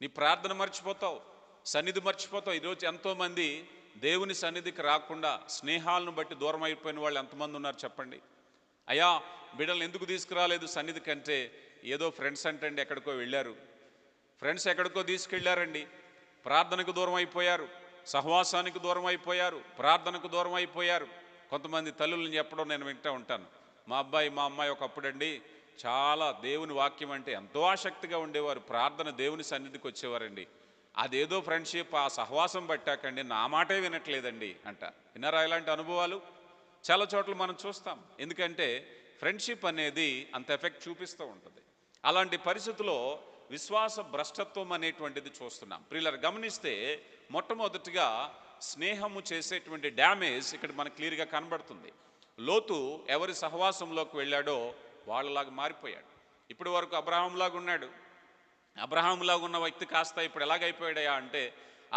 నీ ప్రార్థన మర్చిపోతావు, సన్నిధి మర్చిపోతావు. ఈరోజు ఎంతోమంది దేవుని సన్నిధికి రాకుండా స్నేహాలను బట్టి దూరం అయిపోయిన వాళ్ళు ఎంతమంది ఉన్నారు చెప్పండి. అయ్యా, బిడ్డలు ఎందుకు తీసుకురాలేదు సన్నిధి కంటే, ఏదో ఫ్రెండ్స్ అంటండి ఎక్కడికో వెళ్ళారు, ఫ్రెండ్స్ ఎక్కడికో తీసుకెళ్ళారండి, ప్రార్థనకు దూరం అయిపోయారు, సహవాసానికి దూరం అయిపోయారు, ప్రార్థనకు దూరం అయిపోయారు. కొంతమంది తల్లులను చెప్పడం నేను వింటూ ఉంటాను. మా అబ్బాయి మా అమ్మాయి ఒకప్పుడండి చాలా దేవుని వాక్యం అంటే ఎంతో ఆసక్తిగా ఉండేవారు, ప్రార్థన దేవుని సన్నిధికి వచ్చేవారండి. అదేదో ఫ్రెండ్షిప్, ఆ సహవాసం పట్టాకండి నా మాటే వినట్లేదండి అంట. విన్నారా ఇలాంటి అనుభవాలు? చాలా చోట్ల మనం చూస్తాం. ఎందుకంటే ఫ్రెండ్షిప్ అనేది అంత ఎఫెక్ట్ చూపిస్తూ ఉంటుంది. అలాంటి పరిస్థితుల్లో విశ్వాస భ్రష్టత్వం అనేటువంటిది చూస్తున్నాం. ప్రియులారా, గమనిస్తే మొట్టమొదటిగా స్నేహము చేసేటువంటి డ్యామేజ్ ఇక్కడ మనకు క్లియర్గా కనబడుతుంది. లోతు ఎవరి సహవాసంలోకి వెళ్ళాడో వాళ్ళలాగా మారిపోయాడు. ఇప్పటి వరకు అబ్రహాంలాగా ఉన్నాడు. అబ్రహాంలాగా ఉన్న వ్యక్తి కాస్త ఇప్పుడు ఎలాగైపోయాడయా అంటే,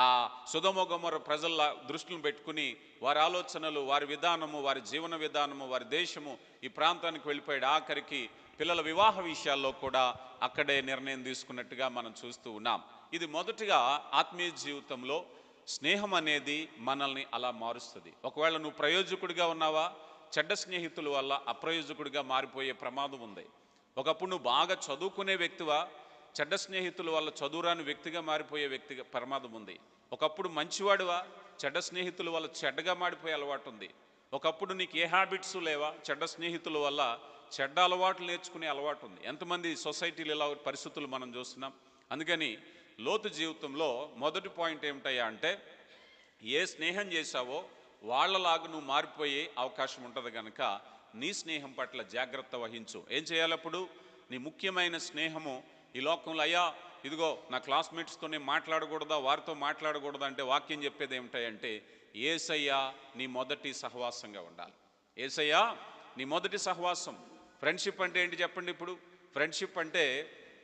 ఆ సొదొమ గొమొర్రా ప్రజల దృష్టిని పెట్టుకుని వారి ఆలోచనలు, వారి విధానము, వారి జీవన విధానము, వారి దేశము ఈ ప్రాంతానికి వెళ్ళిపోయాడు. ఆఖరికి పిల్లల వివాహ విషయాల్లో కూడా అక్కడే నిర్ణయం తీసుకున్నట్టుగా మనం చూస్తూ ఉన్నాం. ఇది మొదటిగా ఆత్మీయ జీవితంలో స్నేహం అనేది మనల్ని అలా మారుస్తుంది. ఒకవేళ నువ్వు ప్రయోజకుడిగా ఉన్నావా, చెడ్డ స్నేహితుల వల్ల అప్రయోజకుడిగా మారిపోయే ప్రమాదం ఉంది. ఒకప్పుడు నువ్వు బాగా చదువుకునే వ్యక్తివా, చెడ్డ స్నేహితుల వల్ల చదువురాని వ్యక్తిగా మారిపోయే వ్యక్తిగా ప్రమాదం ఉంది. ఒకప్పుడు మంచివాడువా, చెడ్డ స్నేహితుల వల్ల చెడ్డగా మారిపోయే అలవాటు ఉంది. ఒకప్పుడు నీకు ఏ హ్యాబిట్స్ లేవా, చెడ్డ స్నేహితుల వల్ల చెడ్డ అలవాట్లు నేర్చుకునే అలవాటు ఉంది. ఎంతమంది సొసైటీలు ఇలా పరిస్థితులు మనం చూస్తున్నాం. అందుకని లోతు జీవితంలో మొదటి పాయింట్ ఏమిటయ్యా అంటే, ఏ స్నేహం చేశావో వాళ్ళలాగా నువ్వు మారిపోయే అవకాశం ఉంటుంది కనుక నీ స్నేహం పట్ల జాగ్రత్త వహించు. ఏం చేయాలప్పుడు? నీ ముఖ్యమైన స్నేహము ఈ లోకంలో, అయ్యా ఇదిగో నా క్లాస్మేట్స్తో నేను మాట్లాడకూడదా, వారితో మాట్లాడకూడదా అంటే వాక్యం చెప్పేది ఏమిటాయంటే యేసయ్య నీ మొదటి సహవాసంగా ఉండాలి. యేసయ్య నీ మొదటి సహవాసం. ఫ్రెండ్షిప్ అంటే ఏంటి చెప్పండి? ఇప్పుడు ఫ్రెండ్షిప్ అంటే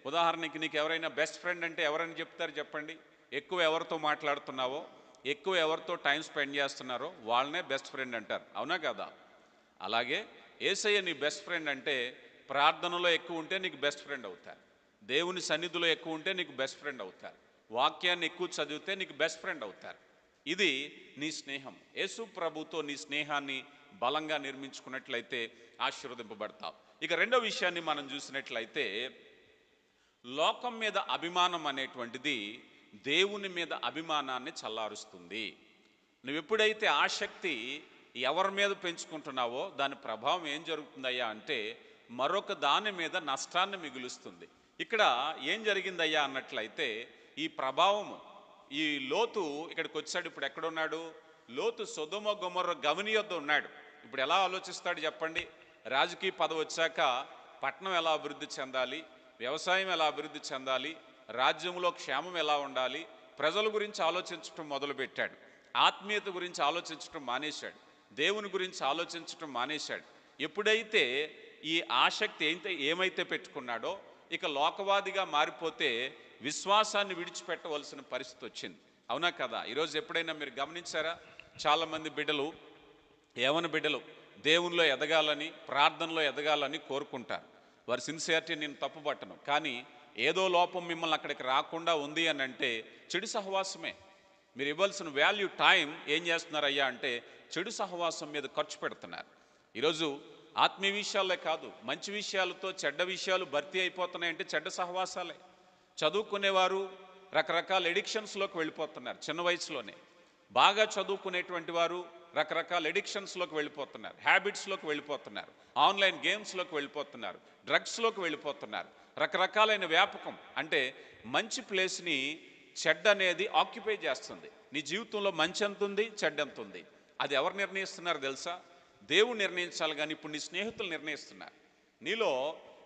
ఉదాహరణకి నీకు ఎవరైనా బెస్ట్ ఫ్రెండ్ అంటే ఎవరైనా చెప్తారు చెప్పండి? ఎక్కువ ఎవరితో మాట్లాడుతున్నావో, ఎక్కువ ఎవరితో టైం స్పెండ్ చేస్తున్నారో వాళ్ళనే బెస్ట్ ఫ్రెండ్ అంటారు. అవునా కదా? అలాగే యేసయ్య నీ బెస్ట్ ఫ్రెండ్ అంటే ప్రార్థనలో ఎక్కువ ఉంటే నీకు బెస్ట్ ఫ్రెండ్ అవుతారు, దేవుని సన్నిధిలో ఎక్కువ ఉంటే నీకు బెస్ట్ ఫ్రెండ్ అవుతారు, వాక్యాన్ని ఎక్కువ చదివితే నీకు బెస్ట్ ఫ్రెండ్ అవుతారు. ఇది నీ స్నేహం. యేసు ప్రభుతో నీ స్నేహాన్ని బలంగా నిర్మించుకున్నట్లయితే ఆశీర్వదింపబడతావు. ఇక రెండో విషయాన్ని మనం చూసినట్లయితే లోకం మీద అభిమానం అనేటువంటిది దేవుని మీద అభిమానాన్ని చల్లారుస్తుంది. నువ్వు ఎప్పుడైతే ఆసక్తి ఎవరి మీద పెంచుకుంటున్నావో దాని ప్రభావం ఏం జరుగుతుందయ్యా అంటే మరొక దాని మీద నష్టాన్ని మిగులుస్తుంది. ఇక్కడ ఏం జరిగిందయ్యా అన్నట్లయితే ఈ ప్రభావము, ఈ లోతు ఇక్కడికి వచ్చాడు. ఇప్పుడు ఎక్కడున్నాడు? లోతు సొదొమ గొమొర్రా గవిని యొద్ద ఉన్నాడు. ఇప్పుడు ఎలా ఆలోచిస్తాడు చెప్పండి? రాజకీయ పదవి వచ్చాక పట్టణం ఎలా అభివృద్ధి చెందాలి, వ్యవసాయం ఎలా అభివృద్ధి చెందాలి, రాజ్యంలో క్షేమం ఎలా ఉండాలి, ప్రజల గురించి ఆలోచించడం మొదలుపెట్టాడు. ఆత్మీయత గురించి ఆలోచించడం మానేశాడు, దేవుని గురించి ఆలోచించడం మానేశాడు. ఎప్పుడైతే ఈ ఆసక్తి ఏమైతే పెట్టుకున్నాడో ఇక లోకవాదిగా మారిపోతే విశ్వాసాన్ని విడిచిపెట్టవలసిన పరిస్థితి వచ్చింది. అవునా కదా? ఈరోజు ఎప్పుడైనా మీరు గమనించారా? చాలామంది బిడ్డలు, యవ్వన బిడ్డలు దేవునిలో ఎదగాలని, ప్రార్థనలో ఎదగాలని కోరుకుంటారు. వారి సిన్సియారిటీ నేను తప్పుపట్టను, కానీ ఏదో లోపం మిమ్మల్ని అక్కడికి రాకుండా ఉంది అని అంటే చెడు సహవాసమే. మీరు ఇవ్వాల్సిన వాల్యూ టైం ఏం చేస్తున్నారయ్యా అంటే చెడు సహవాసం మీద ఖర్చు పెడుతున్నారు. ఈరోజు ఆత్మీయ విషయాలే కాదు, మంచి విషయాలతో చెడ్డ విషయాలు భర్తీ అయిపోతున్నాయంటే చెడ్డ సహవాసాలే. చదువుకునేవారు రకరకాల ఎడిక్షన్స్లోకి వెళ్ళిపోతున్నారు చిన్న వయసులోనే. బాగా చదువుకునేటువంటి వారు రకరకాల ఎడిక్షన్స్లోకి వెళ్ళిపోతున్నారు, హ్యాబిట్స్లోకి వెళ్ళిపోతున్నారు, ఆన్లైన్ గేమ్స్లోకి వెళ్ళిపోతున్నారు, డ్రగ్స్లోకి వెళ్ళిపోతున్నారు. రకరకాలైన వ్యాపకం అంటే మంచి ప్లేస్ని చెడ్డ అనేది ఆక్యుపై చేస్తుంది. నీ జీవితంలో మంచి ఎంత ఉంది, చెడ్డ ఎంత ఉంది, అది ఎవరు నిర్ణయిస్తున్నారు తెలుసా? దేవుడు నిర్ణయించాలి, కానీ ఇప్పుడు నీ స్నేహితులు నిర్ణయిస్తున్నారు.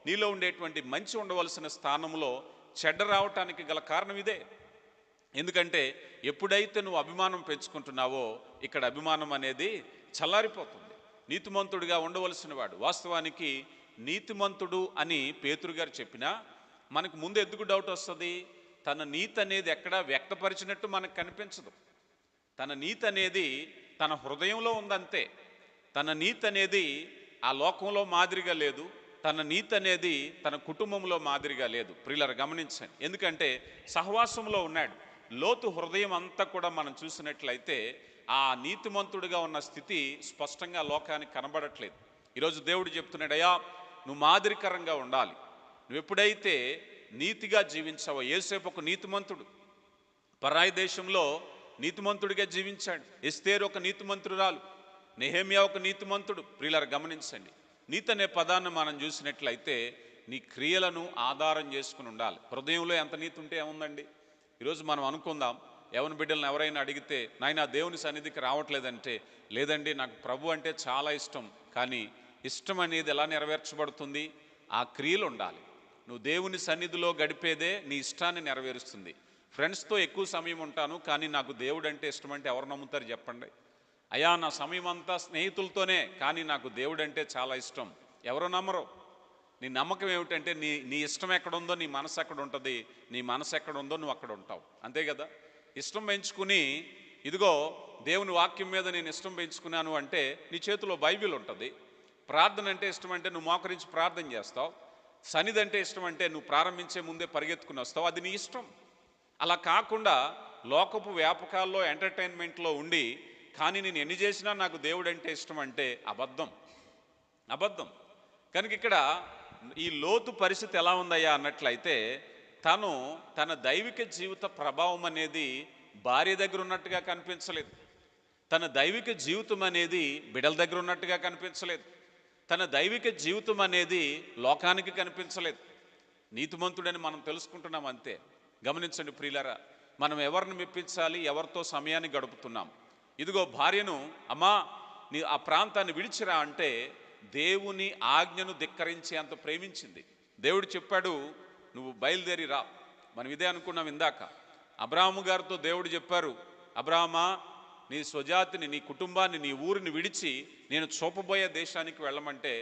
నీలో ఉండేటువంటి మంచి ఉండవలసిన స్థానంలో చెడ్డ రావటానికి గల కారణం ఇదే. ఎందుకంటే ఎప్పుడైతే నువ్వు అభిమానం పెంచుకుంటున్నావో ఇక్కడ అభిమానం అనేది చల్లారిపోతుంది. నీతిమంతుడిగా ఉండవలసిన వాడు, వాస్తవానికి నీతిమంతుడు అని పేతురు గారు చెప్పినా మనకు ముందు ఎందుకు డౌట్ వస్తుంది? తన నీతి అనేది ఎక్కడా వ్యక్తపరిచినట్టు మనకు కనిపించదు. తన నీతి అనేది తన హృదయంలో ఉందంతే. తన నీతి అనేది ఆ లోకంలో మాదిరిగా లేదు, తన నీతి అనేది తన కుటుంబంలో మాదిరిగా లేదు. ప్రియులారా గమనించండి, ఎందుకంటే సహవాసంలో ఉన్నాడు. లోతు హృదయం అంతా కూడా మనం చూసినట్లయితే ఆ నీతిమంతుడిగా ఉన్న స్థితి స్పష్టంగా లోకానికి కనబడట్లేదు. ఈరోజు దేవుడు చెప్తున్నాడు, అయ్యా నువ్వు మాదిరికరంగా ఉండాలి. నువ్వు ఎప్పుడైతే నీతిగా జీవించావో, యోసేపు ఒక నీతిమంతుడు, పరాయి దేశంలో నీతిమంతుడిగా జీవించాడు. ఎస్తేరు ఒక నీతిమంతురాలు, నెహెమ్యా ఒక నీతిమంతుడు. ప్రియులారా గమనించండి, నీతి అనే పదాన్ని మనం చూసినట్లయితే నీ క్రియలను ఆధారం చేసుకుని ఉండాలి. హృదయంలో ఎంత నీతి ఉంటే ఏముందండి? ఈరోజు మనం అనుకుందాం, యవ్వన బిడ్డలను ఎవరైనా అడిగితే నాయన దేవుని సన్నిధికి రావట్లేదంటే, లేదండి నాకు ప్రభు అంటే చాలా ఇష్టం, కానీ ఇష్టం అనేది ఎలా నెరవేర్చబడుతుంది? ఆ క్రియలు ఉండాలి. నువ్వు దేవుని సన్నిధిలో గడిపేదే నీ ఇష్టాన్ని నెరవేరుస్తుంది. ఫ్రెండ్స్తో ఎక్కువ సమయం ఉంటాను, కానీ నాకు దేవుడు అంటే ఇష్టం అంటే ఎవరు నమ్ముతారు చెప్పండి? అయ్యా నా సమయం అంతా స్నేహితులతోనే, కానీ నాకు దేవుడు అంటే చాలా ఇష్టం, ఎవరు నమ్మరు. నీ నమ్మకం ఏమిటంటే నీ ఇష్టం ఎక్కడుందో నీ మనసు ఎక్కడ ఉంటుంది, నీ మనసు ఎక్కడ ఉందో నువ్వు అక్కడ ఉంటావు, అంతే కదా? ఇష్టం పెంచుకుని ఇదిగో దేవుని వాక్యం మీద నేను ఇష్టం పెంచుకున్నాను అంటే నీ చేతిలో బైబిల్ ఉంటుంది. ప్రార్థన అంటే ఇష్టం అంటే నువ్వు మోకరించి ప్రార్థన చేస్తావు. సన్నిధి అంటే ఇష్టం అంటే నువ్వు ప్రారంభించే ముందే పరిగెత్తుకుని వస్తావు, అది నీ ఇష్టం. అలా కాకుండా లోకపు వ్యాపకాల్లో ఎంటర్టైన్మెంట్లో ఉండి కానీ నేను ఎన్ని చేసినా నాకు దేవుడు అంటే ఇష్టం అంటే అబద్ధం. కనుక ఇక్కడ ఈ లోతు పరిస్థితి ఎలా ఉందయ్యా అన్నట్లయితే తన దైవిక జీవిత ప్రభావం అనేది భార్య దగ్గర ఉన్నట్టుగా కనిపించలేదు, తన దైవిక జీవితం అనేది బిడ్డల దగ్గర ఉన్నట్టుగా కనిపించలేదు, తన దైవిక జీవితం అనేది లోకానికి కనిపించలేదు. నీతిమంతుడని మనం తెలుసుకుంటున్నాం అంతే. గమనించండి ప్రియులారా, మనం ఎవరిని మెప్పించాలి, ఎవరితో సమయాన్ని గడుపుతున్నాం? ఇదిగో భార్యను, అమ్మా నీ ఆ ప్రాంతాన్ని విడిచిరా అంటే దేవుని ఆజ్ఞను ధిక్కరించి అంత ప్రేమించింది. దేవుడు చెప్పాడు, నువ్వు బయలుదేరి రా, మనం ఇదే అనుకున్నాం ఇందాక. అబ్రాహాము గారితో దేవుడు చెప్పారు, అబ్రాహమా, నీ స్వజాతిని, నీ కుటుంబాన్ని, నీ ఊరిని విడిచి నేను చూపబోయే దేశానికి వెళ్ళమంటే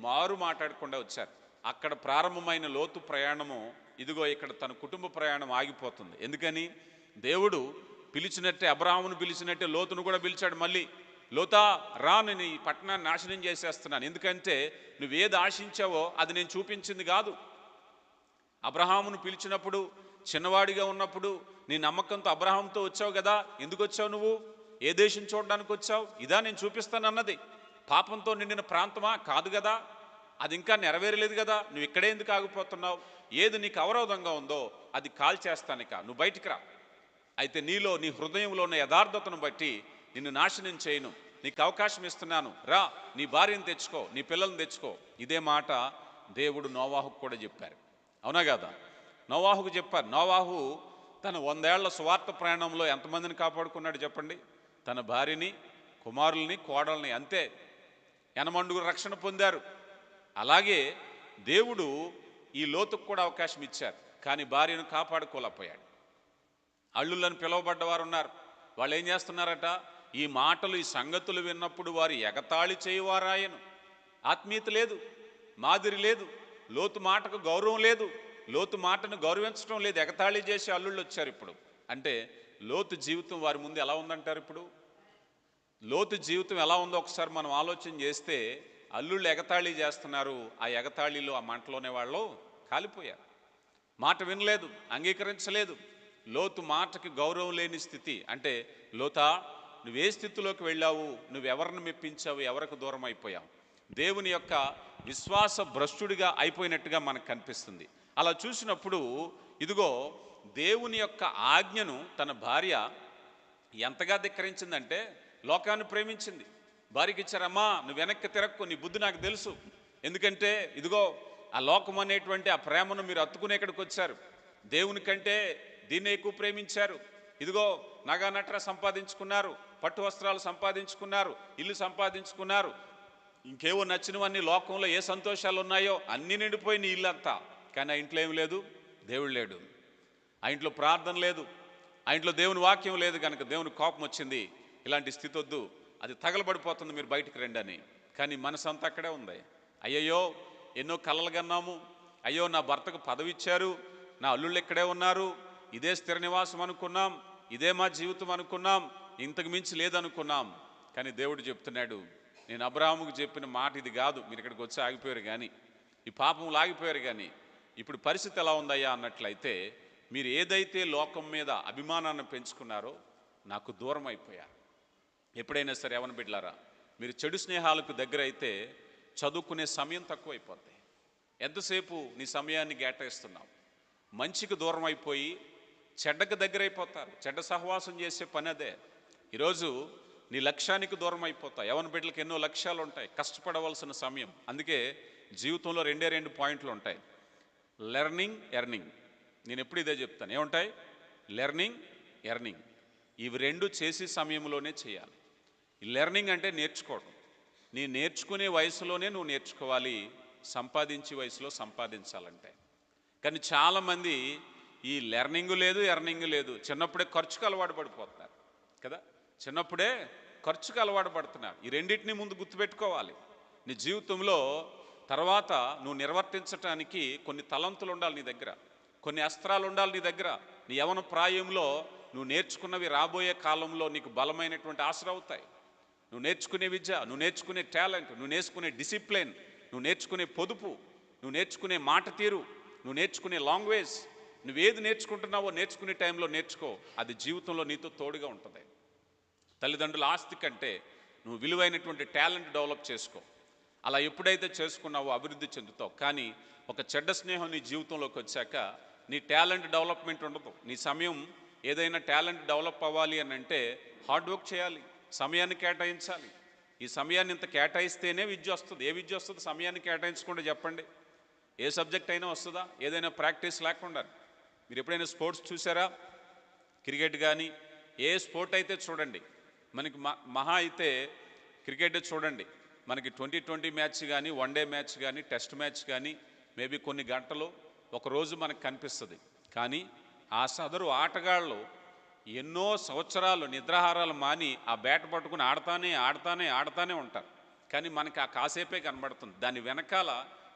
మారు మాట్లాడకుండా వచ్చారు. అక్కడ ప్రారంభమైన లోతు ప్రయాణము ఇదిగో ఇక్కడ తన కుటుంబ ప్రయాణం ఆగిపోతుంది. ఎందుకని? దేవుడు పిలిచినట్టే, అబ్రాహామును పిలిచినట్టే లోతును కూడా పిలిచాడు. మళ్ళీ, లోతా రా, నేను ఈ పట్టణాన్ని నాశనం చేసేస్తున్నాను. ఎందుకంటే నువ్వేది ఆశించావో అది నేను చూపించింది కాదు. అబ్రహామును పిలిచినప్పుడు, చిన్నవాడిగా ఉన్నప్పుడు నీ నమ్మకంతో అబ్రహాంతో వచ్చావు కదా, ఎందుకు వచ్చావు? నువ్వు ఏ దేశం చూడడానికి వచ్చావు? ఇదా నేను చూపిస్తానన్నది. పాపంతో నిండిన ప్రాంతమా? కాదు కదా, అది ఇంకా నెరవేరలేదు కదా, నువ్వు ఇక్కడే ఎందుకు ఆగిపోతున్నావు? ఏది నీకు అవరోధంగా ఉందో అది కాల్చేస్తానిక, నువ్వు బయటికి రా. అయితే నీలో, నీ హృదయంలో ఉన్న యథార్థతను బట్టి నిన్ను నాశనం చేయను, నీకు అవకాశం ఇస్తున్నాను, రా, నీ భార్యను తెచ్చుకో, నీ పిల్లల్ని తెచ్చుకో. ఇదే మాట దేవుడు నోవాహుకు కూడా చెప్పారు. అవునా కదా? నోవాహుకు చెప్పారు. నోవాహు తన 100 ఏళ్ల సువార్త ప్రయాణంలో ఎంతమందిని కాపాడుకున్నాడు చెప్పండి? తన భార్యని, కుమారుల్ని, కోడల్ని, అంతే. 80 రక్షణ పొందారు. అలాగే దేవుడు ఈ లోతుకు కూడా అవకాశం ఇచ్చారు, కానీ భార్యను కాపాడుకోలేకపోయాడు. అల్లుళ్ళని పిలువబడ్డవారు ఉన్నారు. వాళ్ళు ఏం చేస్తున్నారట? ఈ మాటలు, ఈ సంగతులు విన్నప్పుడు వారు ఎగతాళి చేయువారాయను. ఆత్మీయత లేదు, మాదిరి లేదు, లోతు మాటకు గౌరవం లేదు, లోతు మాటను గౌరవించడం లేదు, ఎగతాళి చేసే అల్లుళ్ళు వచ్చారు ఇప్పుడు. అంటే లోతు జీవితం వారి ముందు ఎలా ఉందంటారు? ఇప్పుడు లోతు జీవితం ఎలా ఉందో ఒకసారి మనం ఆలోచన చేస్తే, అల్లుళ్ళు ఎగతాళి చేస్తున్నారు, ఆ ఎగతాళిలో, ఆ మంటలోనే వాళ్ళు కాలిపోయారు. మాట వినలేదు, అంగీకరించలేదు. లోతు మాటకి గౌరవం లేని స్థితి. అంటే లోతా, నువ్వే స్థితిలోకి వెళ్ళావు, నువ్వెవరిని మెప్పించావు, ఎవరికి దూరం అయిపోయావు? దేవుని యొక్క విశ్వాస భ్రష్టుడిగా అయిపోయినట్టుగా మనకు కనిపిస్తుంది. అలా చూసినప్పుడు ఇదిగో దేవుని యొక్క ఆజ్ఞను తన భార్య ఎంతగా ధిక్కరించిందంటే, లోకాన్ని ప్రేమించింది. భార్యకి ఇచ్చారమ్మా, నువ్వు వెనక్కి తిరక్కు, నీ బుద్ధి నాకు తెలుసు. ఎందుకంటే ఇదిగో ఆ లోకం అనేటువంటి ఆ ప్రేమను మీరు అత్తుకునే ఇక్కడికి వచ్చారు. దేవుని కంటే దీన్ని ఎక్కువ ప్రేమించారు. ఇదిగో నగా నట్ర సంపాదించుకున్నారు, పట్టు వస్త్రాలు సంపాదించుకున్నారు, ఇల్లు సంపాదించుకున్నారు, ఇంకేవో నచ్చినవన్నీ, లోకంలో ఏ సంతోషాలు ఉన్నాయో అన్నీ నిండిపోయి నీ ఇల్లంతా. కానీ ఆ ఇంట్లో ఏం లేదు? దేవుడు లేడు. ఆ ఇంట్లో ప్రార్థన లేదు, ఆ ఇంట్లో దేవుని వాక్యం లేదు. కనుక దేవుని కోపం వచ్చింది, ఇలాంటి స్థితి వద్దు, అది తగలబడిపోతుంది, మీరు బయటికి రండి అని. కానీ మనసు అంతా అక్కడే ఉంది. అయ్యయ్యో, ఎన్నో కలలు కన్నాము, అయ్యో నా భర్తకు పదవి ఇచ్చారు, నా అల్లుళ్ళు ఇక్కడే ఉన్నారు, ఇదే స్థిర నివాసం అనుకున్నాం, ఇదే మా జీవితం అనుకున్నాం, ఇంతకు మించి లేదనుకున్నాం. కానీ దేవుడు చెప్తున్నాడు, నేను అబ్రాహాముకు చెప్పిన మాట ఇది కాదు. మీరు ఇక్కడికి వచ్చి ఆగిపోయారు కానీ, ఈ పాపం లాగిపోయారు కానీ, ఇప్పుడు పరిస్థితి ఎలా ఉందయ్యా అన్నట్లయితే, మీరు ఏదైతే లోకం మీద అభిమానాన్ని పెంచుకున్నారో నాకు దూరం అయిపోయారు. ఎప్పుడైనా సరే ఎవరిని బిడ్డలారా, మీరు చెడు స్నేహాలకు దగ్గర అయితే చదువుకునే సమయం తక్కువైపోద్ది. ఎంతసేపు నీ సమయాన్ని కేటాయిస్తున్నావు? మంచికి దూరం అయిపోయి చెడ్డకు దగ్గర అయిపోతారు. చెడ్డ సహవాసం చేసే పని అదే. ఈరోజు నీ లక్ష్యానికి దూరం అయిపోతావు. యవన బిడ్డలకు ఎన్నో లక్ష్యాలు ఉంటాయి, కష్టపడవలసిన సమయం. అందుకే జీవితంలో 2 పాయింట్లు ఉంటాయి: లెర్నింగ్, ఎర్నింగ్. నేను ఎప్పుడు ఇదే చెప్తాను, ఏముంటాయి? Learning, earning. ఇవి 2 చేసే సమయంలోనే చేయాలి. లెర్నింగ్ అంటే నేర్చుకోవడం. నీ నేర్చుకునే వయసులోనే నువ్వు నేర్చుకోవాలి, సంపాదించే వయసులో సంపాదించాలంటే. కానీ చాలామంది ఈ లెర్నింగ్ లేదు, ఎర్నింగ్ లేదు, చిన్నప్పుడే ఖర్చుకు అలవాటు పడిపోతున్నారు కదా. చిన్నప్పుడే ఖర్చుకు అలవాటు పడుతున్నారు. ఈ రెండింటిని ముందు గుర్తుపెట్టుకోవాలి. నీ జీవితంలో తర్వాత నువ్వు నిర్వర్తించటానికి కొన్ని తలంతులు ఉండాలి నీ దగ్గర, కొన్ని అస్త్రాలు ఉండాలి నీ దగ్గర. నీ యవన ప్రాయంలో నువ్వు నేర్చుకున్నవి రాబోయే కాలంలో నీకు బలమైనటువంటి ఆసరా అవుతాయి. నువ్వు నేర్చుకునే విద్య, నువ్వు నేర్చుకునే టాలెంట్, నువ్వు నేర్చుకునే డిసిప్లిన్, నువ్వు నేర్చుకునే పొదుపు, నువ్వు నేర్చుకునే మాట తీరు, నువ్వు నేర్చుకునే లాంగ్వేజ్, నువ్వేది నేర్చుకుంటున్నావో నేర్చుకునే టైంలో నేర్చుకో. అది జీవితంలో నీతో తోడుగా ఉంటుంది. తల్లిదండ్రుల ఆస్తి కంటే నువ్వు విలువైనటువంటి టాలెంట్ డెవలప్ చేసుకో. అలా ఎప్పుడైతే చేసుకున్నావో అభివృద్ధి చెందుతావు. కానీ ఒక చెడ్డ స్నేహం నీ జీవితంలోకి వచ్చాక నీ టాలెంట్ డెవలప్మెంట్ ఉండదు. నీ సమయం, ఏదైనా టాలెంట్ డెవలప్ అవ్వాలి అని అంటే హార్డ్ వర్క్ చేయాలి, సమయాన్ని కేటాయించాలి. ఈ సమయాన్ని ఇంత కేటాయిస్తేనే విద్య వస్తుంది. ఏ విద్య వస్తుంది సమయాన్ని కేటాయించకుండా? చెప్పండి. ఏ సబ్జెక్ట్ అయినా వస్తుందా? ఏదైనా ప్రాక్టీస్ లేకుండా? మీరు ఎప్పుడైనా స్పోర్ట్స్ చూసారా? క్రికెట్ కానీ ఏ స్పోర్ట్ అయితే చూడండి, మనకి మహా అయితే క్రికెట్ చూడండి, మనకి 2020 మ్యాచ్ కానీ, వన్డే మ్యాచ్ కానీ, టెస్ట్ మ్యాచ్ కానీ, మేబీ కొన్ని గంటలు, ఒక రోజు మనకు కనిపిస్తుంది. కానీ ఆ సదరు ఆటగాళ్ళు ఎన్నో సంవత్సరాలు నిద్రాహారాలు మాని ఆ బ్యాట్ పట్టుకుని ఆడతానే ఉంటారు. కానీ మనకి ఆ కాసేపే కనబడుతుంది. దాని వెనకాల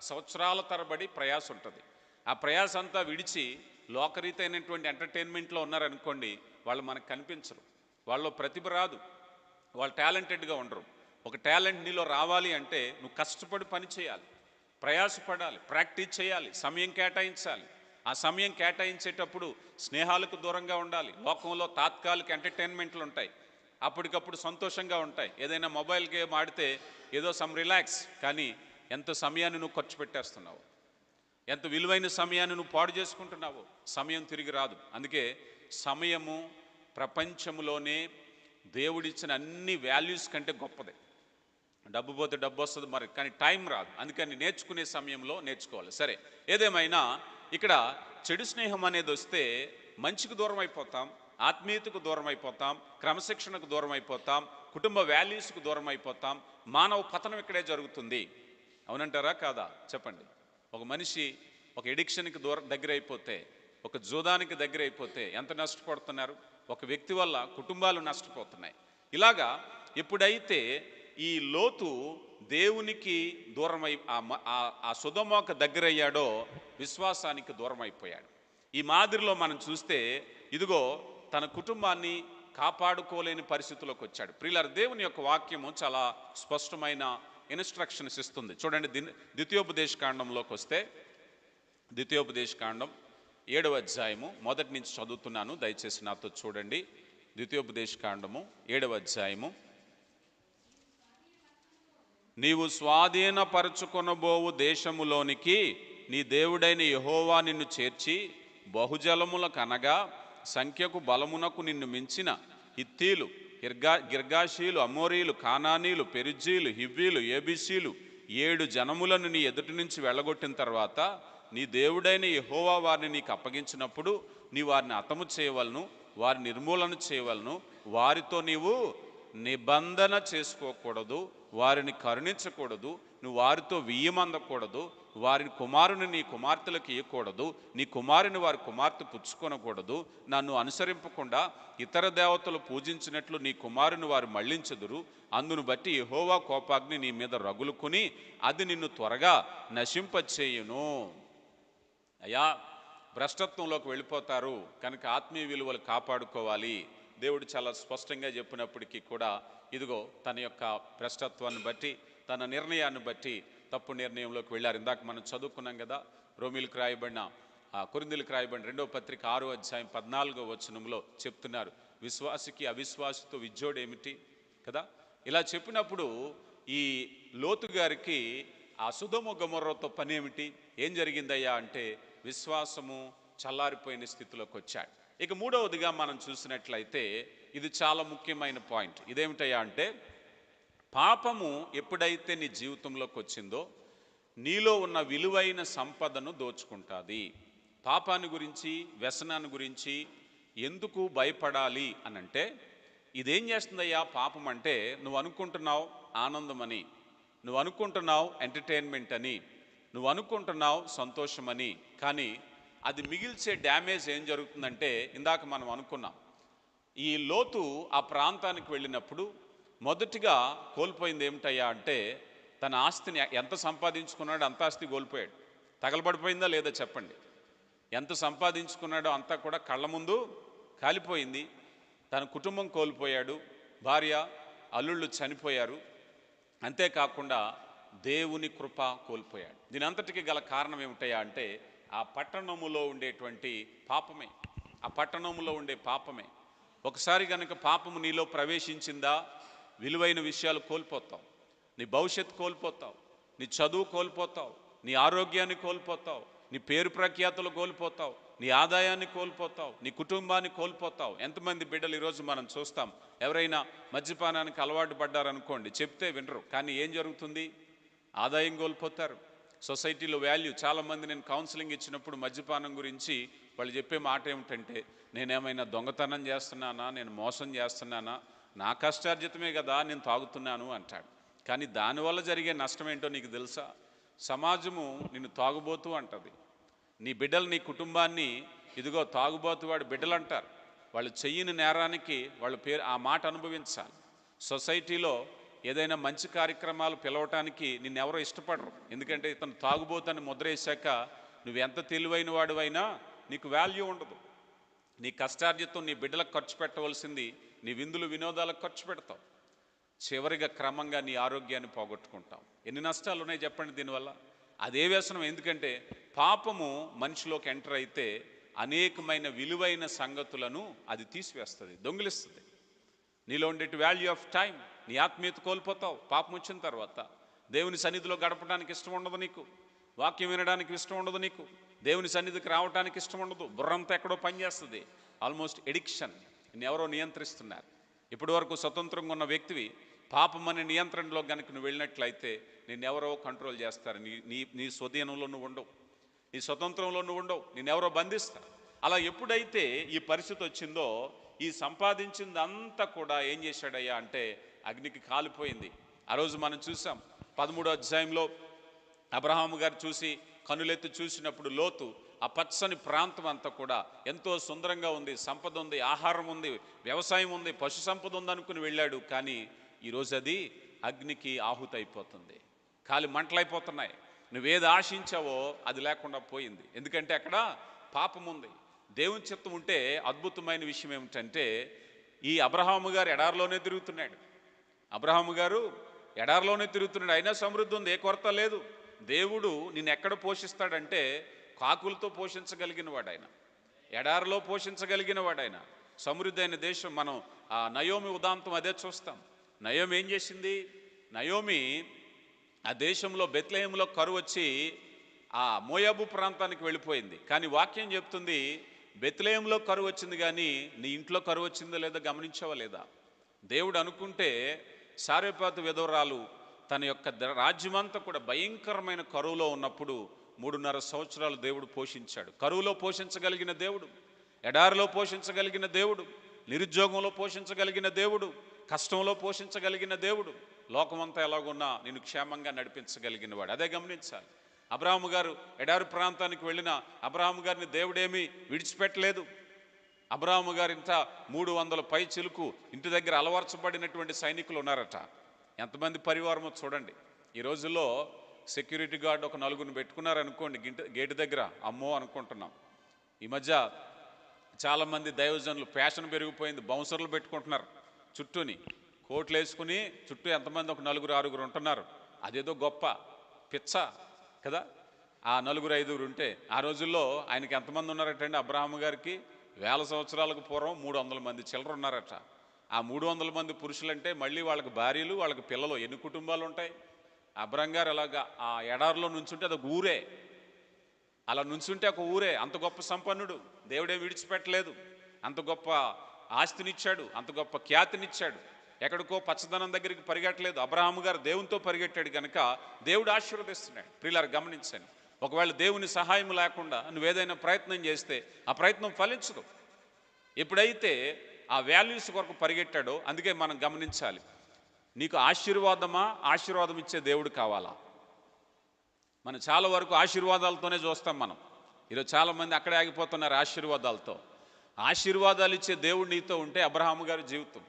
సంవత్సరాల తరబడి ప్రయాస ఉంటుంది. ఆ ప్రయాస అంతా విడిచి లోకరీతైనటువంటి ఎంటర్టైన్మెంట్లో ఉన్నారనుకోండి, వాళ్ళు మనకు కనిపించరు. వాళ్ళలో ప్రతిభ రాదు, వాళ్ళు టాలెంటెడ్గా ఉండరు. ఒక టాలెంట్ నీలో రావాలి అంటే నువ్వు కష్టపడి పని చేయాలి, ప్రయాసపడాలి, ప్రాక్టీస్ చేయాలి, సమయం కేటాయించాలి. ఆ సమయం కేటాయించేటప్పుడు స్నేహాలకు దూరంగా ఉండాలి. లోకంలో తాత్కాలిక ఎంటర్టైన్మెంట్లు ఉంటాయి, అప్పటికప్పుడు సంతోషంగా ఉంటాయి. ఏదైనా మొబైల్ గేమ్ ఆడితే ఏదో సమ్ రిలాక్స్, కానీ ఎంత సమయాన్ని నువ్వు ఖర్చు పెట్టేస్తున్నావు, ఎంత విలువైన సమయాన్ని నువ్వు పాడు చేసుకుంటున్నావు. సమయం తిరిగి రాదు. అందుకే సమయము ప్రపంచంలోనే దేవుడిచ్చిన అన్ని వాల్యూస్ కంటే గొప్పది. డబ్బు పోతే డబ్బు వస్తుంది మరి, కానీ టైం రాదు. అందుకని నేర్చుకునే సమయంలో నేర్చుకోవాలి. సరే, ఏదేమైనా ఇక్కడ చెడు స్నేహం అనేది వస్తే మంచికి దూరం అయిపోతాం, ఆత్మీయతకు దూరం అయిపోతాం, క్రమశిక్షణకు దూరం అయిపోతాం, కుటుంబ వాల్యూస్కు దూరం అయిపోతాం. మానవ పతనం ఇక్కడే జరుగుతుంది. అవునంటారా కాదా చెప్పండి. ఒక మనిషి ఒక ఎడిక్షన్కి దగ్గర అయిపోతే, ఒక జూదానికి దగ్గర అయిపోతే ఎంత నష్టపడుతున్నారు? ఒక వ్యక్తి వల్ల కుటుంబాలు నష్టపోతున్నాయి. ఇలాగా ఎప్పుడైతే ఈ లోతు దేవునికి దూరమై ఆ సొదొమొకు దగ్గరయ్యాడో విశ్వాసానికి దూరం అయిపోయాడు. ఈ మాదిరిలో మనం చూస్తే ఇదిగో తన కుటుంబాన్ని కాపాడుకోలేని పరిస్థితుల్లోకి వచ్చాడు. ప్రియులారా, దేవుని యొక్క వాక్యము చాలా స్పష్టమైన ఇన్స్ట్రక్షన్స్ ఇస్తుంది. చూడండి, ద్వితీయోపదేశకాండంలోకి వస్తే, ద్వితీయోపదేశకాండం 7వ అధ్యాయము మొదటి నుంచి చదువుతున్నాను, దయచేసి నాతో చూడండి. ద్వితీయోపదేశకాండము 7వ అధ్యాయము. నీవు స్వాధీనపరచుకొనబోవు దేశములోనికి నీ దేవుడైన యెహోవా నిన్ను చేర్చి, బహుజలములకు అనగా సంఖ్యకు బలమునకు నిన్ను మించిన హిత్తీలు, గిర్గాషీలు, అమోరీలు, కానానీలు, పెరిజ్జీలు, హివ్వీలు, ఏబీసీలు 7 జనములను నీ ఎదుటి నుంచి వెళ్ళగొట్టిన తర్వాత నీ దేవుడైన యెహోవా వారిని నీకు అప్పగించినప్పుడు నీ వారిని హతము చేయవలను, వారి నిర్మూలన చేయవలను. వారితో నీవు నిబంధన చేసుకోకూడదు, వారిని కరుణించకూడదు, నువ్వు వారితో వియ్యమందకూడదు, వారి కుమారుని నీ కుమార్తెలకు ఇవ్వకూడదు, నీ కుమారుని వారి కుమార్తె పుచ్చుకొనకూడదు. నన్ను అనుసరింపకుండా ఇతర దేవతలు పూజించినట్లు నీ కుమారుని వారు మళ్లించెదరు. అందును బట్టి యెహోవా కోపాగ్ని నీ మీద రగులుకుని అది నిన్ను త్వరగా నశింపచేయును. అయ్యా, భ్రష్టత్వంలోకి వెళ్ళిపోతారు కనుక ఆత్మీయ విలువలు కాపాడుకోవాలి. దేవుడు చాలా స్పష్టంగా చెప్పినప్పటికీ కూడా ఇదిగో తన యొక్క భ్రష్టత్వాన్ని బట్టి, తన నిర్ణయాన్ని బట్టి తప్పు నిర్ణయంలోకి వెళ్ళారు. ఇందాక మనం చదువుకున్నాం కదా, రోమిలకు రాయబడిన కొరింథీయులకు రాయబడిన 2వ పత్రిక 6వ అధ్యాయం 14వ వచనంలో చెప్తున్నారు, విశ్వాసికి అవిశ్వాసితో విజ్జోడేమిటి కదా. ఇలా చెప్పినప్పుడు ఈ లోతు గారికి ఆ సొదొమ గొమొర్రాతో పని ఏమిటి? ఏం జరిగిందయ్యా అంటే విశ్వాసము చల్లారిపోయిన స్థితిలోకి వచ్చాడు. ఇక మూడవదిగా మనం చూసినట్లయితే ఇది చాలా ముఖ్యమైన పాయింట్. ఇదేమిటయ్యా అంటే, పాపము ఎప్పుడైతే నీ జీవితంలోకి వచ్చిందో నీలో ఉన్న విలువైన సంపదను దోచుకుంటుంది. పాపాన్ని గురించి, వ్యసనాన్ని గురించి ఎందుకు భయపడాలి అనంటే, ఇదేం చేస్తుందయ్యా పాపం అంటే, నువ్వు అనుకుంటున్నావు ఆనందమని, నువ్వు అనుకుంటున్నావు ఎంటర్టైన్మెంట్ అని, నువ్వు అనుకుంటున్నావు సంతోషమని, కానీ అది మిగిల్చే డ్యామేజ్ ఏం జరుగుతుందంటే, ఇందాక మనం అనుకున్నాం, ఈ లోతు ఆ ప్రాంతానికి వెళ్ళినప్పుడు మొదటిగా కోల్పోయింది ఏమిటయ్యా అంటే, తన ఆస్తిని ఎంత సంపాదించుకున్నాడో అంత ఆస్తి కోల్పోయాడు. తగలబడిపోయిందా లేదా చెప్పండి. ఎంత సంపాదించుకున్నాడో అంతా కూడా కళ్ళ ముందు కాలిపోయింది. తన కుటుంబం కోల్పోయాడు, భార్య అల్లుళ్ళు చనిపోయారు, అంతేకాకుండా దేవుని కృప కోల్పోయాడు. దీని అంతటికి గల కారణం ఏమిటయ్యా అంటే, ఆ పట్టణములో ఉండేటువంటి పాపమే, ఆ పట్టణములో ఉండే పాపమే. ఒకసారి కనుక పాపము నీలో ప్రవేశించిందా, విలువైన విషయాలు కోల్పోతావు, నీ భవిష్యత్తు కోల్పోతావు, నీ చదువు కోల్పోతావు, నీ ఆరోగ్యాన్ని కోల్పోతావు, నీ పేరు ప్రఖ్యాతులు కోల్పోతావు, నీ ఆదాయాన్ని కోల్పోతావు, నీ కుటుంబాన్ని కోల్పోతావు. ఎంతమంది బిడ్డలు ఈరోజు మనం చూస్తాం, ఎవరైనా మద్యపానానికి అలవాటు పడ్డారనుకోండి, చెప్తే వినరు, కానీ ఏం జరుగుతుంది? ఆదాయం కోల్పోతారు, సొసైటీలో వాల్యూ. చాలామంది నేను కౌన్సిలింగ్ ఇచ్చినప్పుడు మద్యపానం గురించి వాళ్ళు చెప్పే మాట ఏమిటంటే, నేనేమైనా దొంగతనం చేస్తున్నానా, నేను మోసం చేస్తున్నానా, నా కష్టార్జితమే కదా నేను తాగుతున్నాను అంటాడు. కానీ దానివల్ల జరిగే నష్టం ఏంటో నీకు తెలుసా? సమాజము నిన్ను తాగుబోతూ అంటది, నీ బిడ్డలు, నీ కుటుంబాన్ని ఇదిగో తాగుబోతువాడు బిడ్డలు అంటారు. వాళ్ళు చెయ్యని నేరానికి వాళ్ళు పేరు ఆ మాట అనుభవించాలి. సొసైటీలో ఏదైనా మంచి కార్యక్రమాలు పిలవటానికి నిన్నెవరో ఇష్టపడరు. ఎందుకంటే ఇతను తాగుబోతని ముద్ర వేశాక నువ్వెంత తెలివైన వాడివైనా నీకు వాల్యూ ఉండదు. నీ కష్టార్జితం నీ బిడ్డలకు ఖర్చు పెట్టవలసింది నీ విందులు వినోదాలకు ఖర్చు పెడతావు. చివరిగా క్రమంగా నీ ఆరోగ్యాన్ని పోగొట్టుకుంటావు. ఎన్ని నష్టాలు ఉన్నాయి చెప్పండి దీనివల్ల. అదే వ్యసనం. ఎందుకంటే పాపము మనిషిలోకి ఎంటర్ అయితే అనేకమైన విలువైన సంగతులను అది తీసివేస్తుంది, దొంగిలిస్తుంది. నీలో ఉండేటి వాల్యూ ఆఫ్ టైం, నీ ఆత్మీయత కోల్పోతావు. పాపం వచ్చిన తర్వాత దేవుని సన్నిధిలో గడపడానికి ఇష్టం ఉండదు నీకు, వాక్యం వినడానికి ఇష్టం ఉండదు నీకు, దేవుని సన్నిధికి రావడానికి ఇష్టం ఉండదు. బుర్రంతా ఎక్కడో పనిచేస్తుంది. Almost addiction. ఎవరో నియంత్రిస్తున్నారు. ఇప్పటి వరకు స్వతంత్రంగా ఉన్న వ్యక్తివి పాపం అనే నియంత్రణలో కనుక నువ్వు వెళ్ళినట్లయితే నిన్నెవరో కంట్రోల్ చేస్తారు. నీ నీ నీ స్వధీనంలో నువ్వు ఉండవు, నీ స్వతంత్రంలో నువ్వు ఉండవు, నిన్నెవరో బంధిస్తారు. అలా ఎప్పుడైతే ఈ పరిస్థితి వచ్చిందో ఈ సంపాదించిందంతా కూడా ఏం చేశాడయ్యా అంటే అగ్నికి కాలిపోయింది. ఆ రోజు మనం చూసాం 13వ అధ్యాయంలో అబ్రహాము గారు చూసి కనులెత్తి చూసినప్పుడు లోతు ఆ పచ్చని ప్రాంతం అంతా కూడా ఎంతో సుందరంగా ఉంది, సంపద ఉంది, ఆహారం ఉంది, వ్యవసాయం ఉంది, పశు సంపద ఉంది అనుకుని వెళ్ళాడు. కానీ ఈరోజు అది అగ్నికి ఆహుతి అయిపోతుంది, కాలి మంటలైపోతున్నాయి. నువ్వేది ఆశించావో అది లేకుండా పోయింది. ఎందుకంటే అక్కడ పాపం ఉంది. దేవుని చిత్తం ఉంటే అద్భుతమైన విషయం ఏమిటంటే ఈ అబ్రహాము గారు ఎడారిలోనే తిరుగుతున్నాడు. అబ్రహాము గారు ఎడారిలోనే తిరుగుతున్నాడు, అయినా సమృద్ధి ఉంది, ఏ కొరత లేదు. దేవుడు నిన్ను ఎక్కడ పోషిస్తాడంటే కాకులతో పోషించగలిగిన వాడాయన, ఎడారిలో పోషించగలిగిన వాడాయన. సమృద్ధి అయిన దేశం. మనం ఆ నయోమి ఉదాంతం అదే చూస్తాం. నయోమి ఏం చేసింది? నయోమి ఆ దేశంలో బెత్లెహేములో కరువు వచ్చి ఆ మోయాబు ప్రాంతానికి వెళ్ళిపోయింది. కానీ వాక్యం చెప్తుంది బెత్లెహేములో కరువు వచ్చింది, కానీ నీ ఇంట్లో కరువు వచ్చిందో లేదో గమనించావా లేదా? దేవుడు అనుకుంటే సారెపాతు విధవరాలు తన యొక్క రాజ్యమంతా కూడా భయంకరమైన కరువులో ఉన్నప్పుడు 3.5 సంవత్సరాలు దేవుడు పోషించాడు. కరువులో పోషించగలిగిన దేవుడు, ఎడారిలో పోషించగలిగిన దేవుడు, నిరుద్యోగంలో పోషించగలిగిన దేవుడు, కష్టంలో పోషించగలిగిన దేవుడు, లోకమంతా ఎలాగున్నా నిన్ను క్షేమంగా నడిపించగలిగిన వాడు. అదే గమనించాలి. అబ్రహాము గారు ఎడారి ప్రాంతానికి వెళ్ళిన అబ్రహాము గారిని దేవుడేమీ విడిచిపెట్టలేదు. అబ్రహాము గారు ఇంత 300 పై చిలుకు ఇంటి దగ్గర అలవర్చబడినటువంటి సైనికులు ఉన్నారట. ఎంతమంది పరివారమో చూడండి. ఈ రోజుల్లో సెక్యూరిటీ గార్డ్ ఒక 4గురిని పెట్టుకున్నారనుకోండి గేటు దగ్గర, అమ్మో అనుకుంటున్నాం. ఈ మధ్య చాలామంది దైవజనులు ఫ్యాషన్ పెరిగిపోయింది, బౌన్సర్లు పెట్టుకుంటున్నారు చుట్టూని, కోట్లు వేసుకుని చుట్టూ ఎంతమంది ఒక 4-6 ఉంటున్నారు. అదేదో గొప్ప పిచ్చ కదా. ఆ 4-5 ఉంటే ఆ రోజుల్లో ఆయనకి ఎంతమంది ఉన్నారటండి? అబ్రహాము గారికి 1000 సంవత్సరాలకు పూర్వం 300 మంది చిల్లర ఉన్నారట. ఆ 300 మంది పురుషులంటే మళ్ళీ వాళ్ళకి భార్యలు, వాళ్ళకి పిల్లలు, ఎన్ని కుటుంబాలు ఉంటాయి? అబ్రహాం గారు అలాగా ఆ ఎడారిలో నుంచుంటే అది ఒక ఊరే, అలా నుంచుంటే ఒక ఊరే. అంత గొప్ప సంపన్నుడు, దేవుడే విడిచిపెట్టలేదు. అంత గొప్ప ఆస్తినిచ్చాడు, అంత గొప్ప ఖ్యాతినిచ్చాడు. ఎక్కడికో పచ్చదనం దగ్గరికి పరిగెట్టలేదు. అబ్రహాము గారు దేవునితో పరిగెట్టాడు కనుక దేవుడు ఆశీర్వదిస్తున్నాడు. ప్రియులారా గమనించండి, ఒకవేళ దేవుని సహాయం లేకుండా నువ్వేదైనా ప్రయత్నం చేస్తే ఆ ప్రయత్నం ఫలించదు. ఎప్పుడైతే ఆ వాల్యూస్ కొరకు పరిగెట్టాడో, అందుకే మనం గమనించాలి, నీకు ఆశీర్వాదమా, ఆశీర్వాదం ఇచ్చే దేవుడు కావాలా? మనం చాలా వరకు ఆశీర్వాదాలతోనే చూస్తాం. మనం ఈరోజు చాలామంది అక్కడే ఆగిపోతున్నారు ఆశీర్వాదాలతో. ఆశీర్వాదాలు ఇచ్చే దేవుడు నీతో ఉంటే అబ్రహాము గారి జీవితం,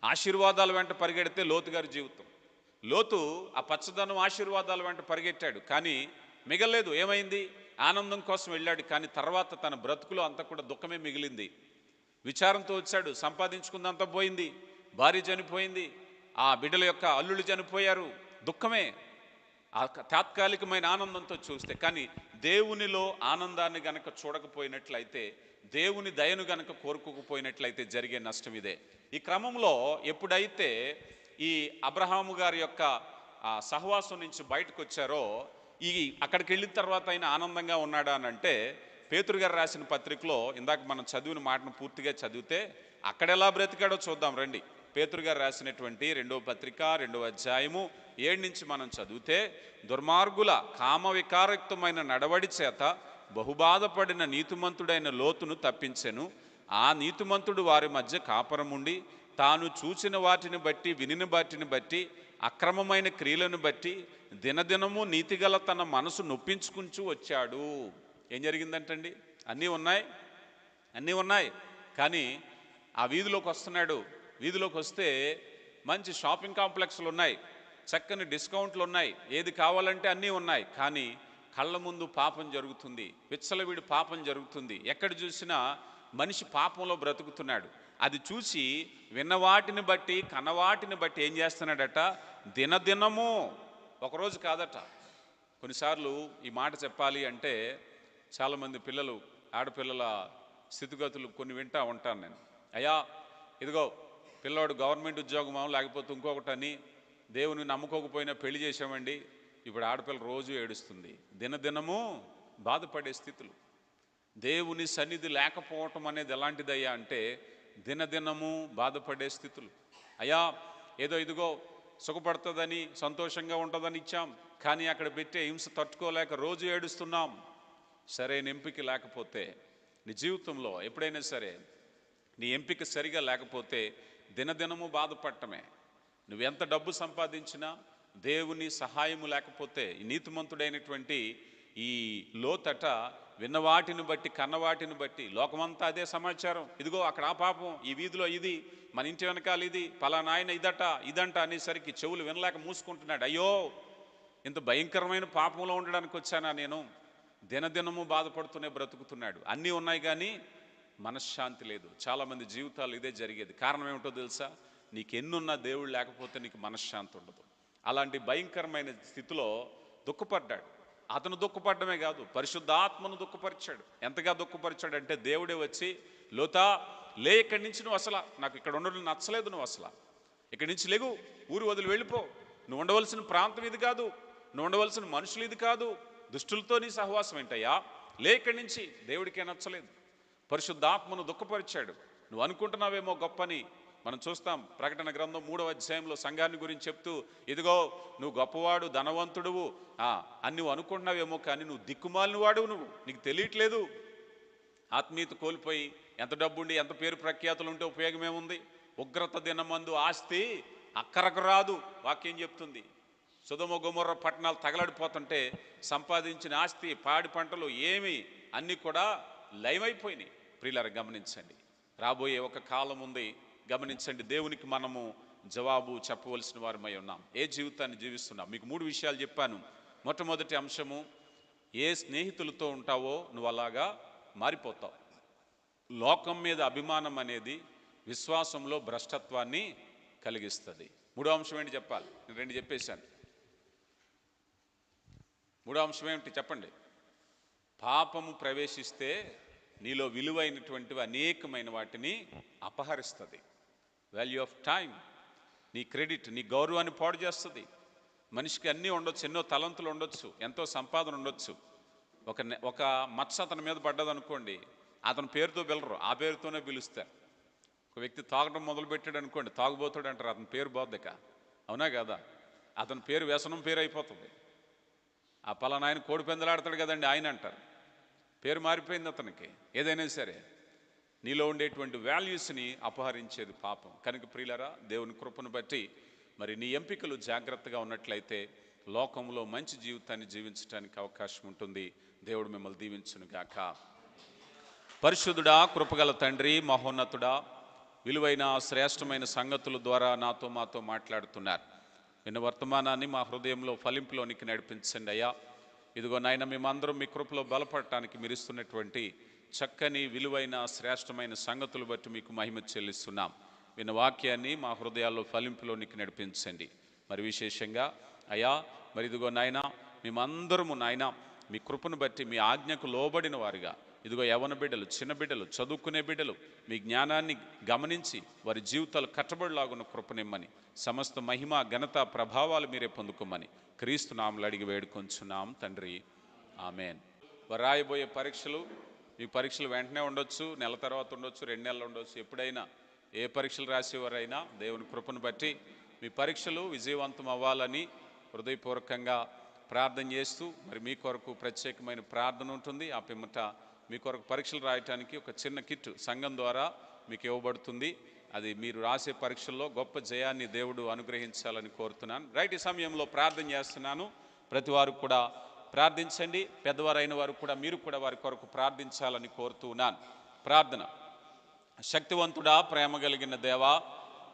ఆశీర్వాదాల వెంట పరిగెడితే లోతు గారి జీవితం. లోతు ఆ పచ్చదనం ఆశీర్వాదాల వెంట పరిగెట్టాడు, కానీ మిగలేదు. ఏమైంది? ఆనందం కోసం వెళ్ళాడు, కానీ తర్వాత తన బ్రతుకులో అంతా కూడా దుఃఖమే మిగిలింది. విచారంతో వచ్చాడు, సంపాదించుకుందంతా పోయింది, భార్య చనిపోయింది, ఆ బిడ్డల యొక్క అల్లుళ్ళు చనిపోయారు, దుఃఖమే. ఆ తాత్కాలికమైన ఆనందంతో చూస్తే, కానీ దేవునిలో ఆనందాన్ని గనక చూడకపోయినట్లయితే, దేవుని దయను గనక కోరుకోకపోయినట్లయితే జరిగే నష్టం ఇదే. ఈ క్రమంలో ఎప్పుడైతే ఈ అబ్రహాము గారి యొక్క సహవాసం నుంచి బయటకు వచ్చారో, ఈ అక్కడికి వెళ్ళిన తర్వాత ఆయన ఆనందంగా ఉన్నాడా అని అంటే, పేతురు గారు రాసిన పత్రికలో ఇందాక మనం చదివిన మాటను పూర్తిగా చదివితే అక్కడ ఎలా బ్రతికాడో చూద్దాం రండి. పేతురు గారు రాసినటువంటి 2వ పత్రిక 2వ అధ్యాయము 7 నుంచి మనం చదివితే, దుర్మార్గుల కామ వికారయుక్తమైన నడవడి చేత బహుబాధపడిన నీతిమంతుడైన లోతును తప్పించెను. ఆ నీతిమంతుడు వారి మధ్య కాపురముండి తాను చూచిన వాటిని బట్టి, వినిన వాటిని బట్టి, అక్రమమైన క్రియలను బట్టి దినదినము నీతిగల తన మనసు నొప్పించుకుంటూ వచ్చాడు. ఏం జరిగిందంటండి? అన్నీ ఉన్నాయి, అన్నీ ఉన్నాయి. కానీ ఆ వీధిలోకి వస్తున్నాడు. వీధిలోకి వస్తే మంచి షాపింగ్ కాంప్లెక్స్లు ఉన్నాయి, చక్కని డిస్కౌంట్లు ఉన్నాయి, ఏది కావాలంటే అన్నీ ఉన్నాయి. కానీ కళ్ళ ముందు పాపం జరుగుతుంది, విచ్చలవిడి పాపం జరుగుతుంది. ఎక్కడ చూసినా మనిషి పాపంలో బ్రతుకుతున్నాడు. అది చూసి విన్నవాటిని బట్టి కన్నవాటిని బట్టి ఏం చేస్తున్నాడట? దినదినము, ఒకరోజు కాదట. కొన్నిసార్లు ఈ మాట చెప్పాలి అంటే చాలామంది పిల్లలు, ఆడపిల్లల స్థితిగతులు కొన్ని వింటూ ఉంటాను నేను. అయ్యా ఇదిగో పిల్లోడు గవర్నమెంట్ ఉద్యోగమో లేకపోతే ఇంకొకటని దేవుని నమ్ముకోకపోయినా పెళ్లి చేసామండి, ఇప్పుడు ఆడపిల్ల రోజు ఏడుస్తుంది. దినదినము బాధపడే స్థితులు. దేవుని సన్నిధి లేకపోవటం అనేది ఎలాంటిదయ్యా అంటే దినదినము బాధపడే స్థితులు. అయ్యా ఏదో ఇదిగో సుఖపడుతుందని సంతోషంగా ఉంటుందని ఇచ్చాం, కానీ అక్కడ పెట్టే హింస తట్టుకోలేక రోజు ఏడుస్తున్నాం. సరైన ఎంపిక లేకపోతే నీ జీవితంలో ఎప్పుడైనా సరే నీ ఎంపిక సరిగా లేకపోతే దినదినము బాధపడటమే. నువ్వెంత డబ్బు సంపాదించినా దేవుని సహాయము లేకపోతే, ఈ నీతిమంతుడైనటువంటి ఈ లోతట విన్నవాటిని బట్టి కన్నవాటిని బట్టి లోకమంతా అదే సమాచారం. ఇదిగో అక్కడ ఆ పాపం, ఈ వీధిలో ఇది, మన ఇంటి వెనకాల ఇది, పలానా ఆయన ఇదంట అనేసరికి చెవులు వినలేక మూసుకుంటున్నాడు. అయ్యో ఇంత భయంకరమైన పాపంలో ఉండడానికి వచ్చానా నేను? దినదినము బాధపడుతూనే బ్రతుకుతున్నాడు. అన్నీ ఉన్నాయి కానీ మనశ్శాంతి లేదు. చాలామంది జీవితాలు ఇదే జరిగేది. కారణం ఏమిటో తెలుసా? నీకు ఎన్నున్నా దేవుడు లేకపోతే నీకు మనశ్శాంతి ఉండదు. అలాంటి భయంకరమైన స్థితిలో దుఃఖపడ్డాడు. అతను దుఃఖపడమే కాదు, పరిశుద్ధాత్మను దుఃఖపరిచాడు. ఎంతగా దుఃఖపరిచాడంటే దేవుడే వచ్చి, లోతా లే, ఇక్కడి నుంచి నువ్వు అసలు, నాకు ఇక్కడ ఉండడం నచ్చలేదు, నువ్వు అసలు ఇక్కడి నుంచి లేగు, ఊరు వదిలి వెళ్ళిపో, నువ్వు ఉండవలసిన ప్రాంతం ఇది కాదు, నువ్వు ఉండవలసిన మనుషులు ఇది కాదు, దుష్టులతో నీ సహవాసం ఏంటయ్యా, లే ఇక్కడి నుంచి. దేవుడికే నచ్చలేదు, పరిశుద్ధాత్మను దుఃఖపరిచాడు. నువ్వు అనుకుంటున్నావేమో గొప్పని. మనం చూస్తాం ప్రకటన గ్రంథం 3వ అధ్యాయంలో సంఘాన్ని గురించి చెప్తూ, ఇదిగో నువ్వు గొప్పవాడు, ధనవంతుడువు అని నువ్వు అనుకుంటున్నావేమో, కానీ నువ్వు దిక్కుమాలిన వాడు, నీకు తెలియట్లేదు. ఆత్మీయత కోల్పోయి ఎంత డబ్బుండి ఎంత పేరు ప్రఖ్యాతులు ఉంటే ఉపయోగం ఏముంది? ఉగ్రత దినమందు ఆస్తి అక్కరకు రాదు, వాక్యం చెప్తుంది. సొదొమ గొమొర్ర పట్టణాలు తగలడిపోతుంటే సంపాదించిన ఆస్తి, పాడి పంటలు ఏమి అన్నీ కూడా లయమైపోయినాయి. ప్రియులారా గమనించండి, రాబోయే ఒక కాలం ఉంది, గమనించండి. దేవునికి మనము జవాబు చెప్పవలసిన వారమై ఉన్నాం. ఏ జీవితాన్ని జీవిస్తున్నాం? మీకు 3 విషయాలు చెప్పాను. మొట్టమొదటి అంశము, ఏ స్నేహితులతో ఉంటావో నువ్వు అలాగా మారిపోతావు. లోకం మీద అభిమానం అనేది విశ్వాసంలో భ్రష్టత్వాన్ని కలిగిస్తుంది. 3వ అంశం ఏంటి చెప్పాలి? నేను 2 చెప్పేశాను. 3వ అంశం ఏమిటి చెప్పండి? పాపము ప్రవేశిస్తే నీలో విలువైనటువంటివి అనేకమైన వాటిని అపహరిస్తుంది. వాల్యూ ఆఫ్ టైం, నీ క్రెడిట్, నీ గౌరవాన్ని పాడు చేస్తుంది. మనిషికి అన్నీ ఉండొచ్చు, ఎన్నో తలంతులు ఉండొచ్చు, ఎంతో సంపాదన ఉండొచ్చు. ఒక మచ్చ అతని మీద పడ్డదనుకోండి, అతని పేరుతో పిలరు, ఆ పేరుతోనే పిలుస్తారు. ఒక వ్యక్తి తాగడం మొదలుపెట్టాడు అనుకోండి, తాగుబోతాడు అంటారు, అతని పేరు బోద్దక, అవునా కదా? అతని పేరు వ్యసనం పేరు అయిపోతుంది. ఆ పలానా ఆయన కోడి పెందలాడతాడు కదండి ఆయన అంటారు, పేరు మారిపోయింది అతనికి. ఏదైనా సరే నీలో ఉండేటువంటి వాల్యూస్ని అపహరించేది పాపం. కనుక ప్రియులారా, దేవుని కృపను బట్టి మరి నీ ఎంపికలు జాగ్రత్తగా ఉన్నట్లయితే లోకంలో మంచి జీవితాన్ని జీవించడానికి అవకాశం ఉంటుంది. దేవుడు మిమ్మల్ని దీవించును గాక. పరిశుద్ధుడా, కృపగల తండ్రి, మహోన్నతుడా, విలువైన శ్రేష్టమైన సంగతుల ద్వారా నాతో మాతో మాట్లాడుతున్నారు. విన్న వర్తమానాన్ని మా హృదయంలో ఫలింపులోనికి నడిపించండి అయ్యా. ఇదిగో నాయన, మేమందరం మీ కృపలో బలపడటానికి మీరు ఇస్తున్నటువంటి చక్కని విలువైన శ్రేష్టమైన సంగతులు బట్టి మీకు మహిమ చెల్లిస్తున్నాం. విన్న వాక్యాన్ని మా హృదయాల్లో ఫలింపులోనికి నడిపించండి. మరి విశేషంగా అయ్యా, మరి ఇదిగో నాయన, మేమందరము నాయన మీ కృపను బట్టి మీ ఆజ్ఞకు లోబడిన వారిగా, ఇదిగో యవన బిడ్డలు, చిన్న బిడ్డలు, చదువుకునే బిడ్డలు మీ జ్ఞానాన్ని గమనించి వారి జీవితాలు కట్టబడిలాగున్న కృపనిమ్మని, సమస్త మహిమ ఘనత ప్రభావాలు మీరే పొందుకోమని క్రీస్తు నామములో అడిగి వేడుకొంచున్నాం తండ్రి, ఆమెన్. వారు రాయబోయే పరీక్షలు, మీ పరీక్షలు వెంటనే ఉండొచ్చు, నెల తర్వాత ఉండొచ్చు, 2 నెలలు ఉండొచ్చు. ఎప్పుడైనా ఏ పరీక్షలు రాసేవారైనా దేవుని కృపను బట్టి మీ పరీక్షలు విజయవంతం అవ్వాలని హృదయపూర్వకంగా ప్రార్థన చేస్తూ, మరి మీ కొరకు ప్రత్యేకమైన ప్రార్థన ఉంటుంది. ఆ పిమ్మట మీ కొరకు పరీక్షలు రాయటానికి ఒక చిన్న కిట్ సంఘం ద్వారా మీకు ఇవ్వబడుతుంది. అది మీరు రాసే పరీక్షల్లో గొప్ప జయాన్ని దేవుడు అనుగ్రహించాలని కోరుతున్నాను. రైట్, ఈ సమయంలో ప్రార్థన చేస్తున్నాను. ప్రతి వారు కూడా ప్రార్థించండి. పెద్దవారైన వారు కూడా మీరు కూడా వారి కొరకు ప్రార్థించాలని కోరుతూ ఉన్నాను. ప్రార్థన. శక్తివంతుడా, ప్రేమ కలిగిన దేవా,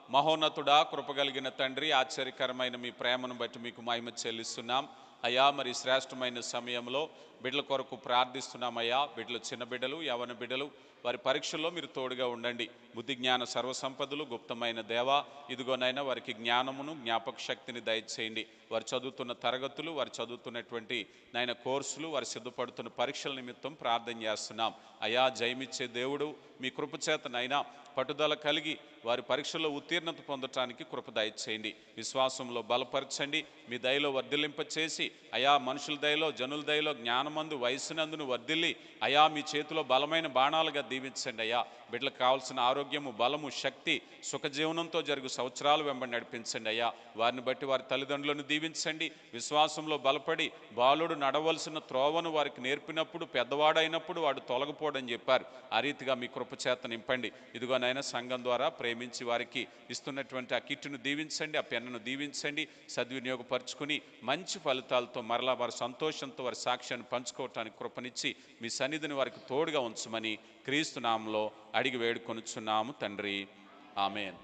మహోన్నతుడా, కృపగలిగిన తండ్రి, ఆశ్చర్యకరమైన మీ ప్రేమను బట్టి మీకు మహిమ చెల్లిస్తున్నాం అయ్యా. మరి శ్రేష్టమైన సమయంలో బిడ్డల కొరకు ప్రార్థిస్తున్నామయ్యా. బిడ్డలు, చిన్న బిడ్డలు, యవన బిడ్డలు, వారి పరీక్షల్లో మీరు తోడుగా ఉండండి. బుద్ధి జ్ఞాన సర్వసంపదలు గుప్తమైన దేవా, ఇదిగోనైనా వారికి జ్ఞానమును జ్ఞాపక శక్తిని దయచేయండి. వారు చదువుతున్న తరగతులు, వారు చదువుతున్నటువంటి నాయన కోర్సులు, వారు సిద్ధపడుతున్న పరీక్షల నిమిత్తం ప్రార్థన చేస్తున్నాం అయ్యా. జయమిచ్చే దేవుడు, మీ కృపచేతనైనా పట్టుదల కలిగి వారి పరీక్షల్లో ఉత్తీర్ణత పొందటానికి కృప దయచేయండి. విశ్వాసంలో బలపరచండి. మీ దయలో వర్ధిల్లింపచేసి అయా, మనుషుల దయలో, జనుల దయలో, జ్ఞానమందు, వయసునందును వర్ధిల్లి అయా, మీ చేతిలో బలమైన బాణాలుగా దీవించండి అయ్యా. బిడ్డలకు కావాల్సిన ఆరోగ్యము, బలము, శక్తి, సుఖజీవనంతో జరుగు సంవత్సరాలు వెంబడి నడిపించండి అయ్యా. వారిని బట్టి వారి తల్లిదండ్రులను దీవించండి. విశ్వాసంలో బలపడి బాలుడు నడవలసిన త్రోవను వారికి నేర్పినప్పుడు, పెద్దవాడైనప్పుడు వాడు తొలగిపోవడం చెప్పారు. ఆ రీతిగా మీ కృపచేత నింపండి. ఇదిగోనైనా సంఘం ద్వారా ప్రేమించి వారికి ఇస్తున్నటువంటి ఆ కిట్టును దీవించండి, ఆ పెన్నును దీవించండి. సద్వినియోగపరుచుకుని మంచి ఫలితాలతో మరలా వారి సంతోషంతో వారి సాక్ష్యాన్ని పంచుకోవటానికి కృపనిచ్చి మీ సన్నిధిని వారికి తోడుగా ఉంచమని క్రీస్తు నామములో అడిగి వేడుకొనుచున్నాము తండ్రి. ఆమేన్.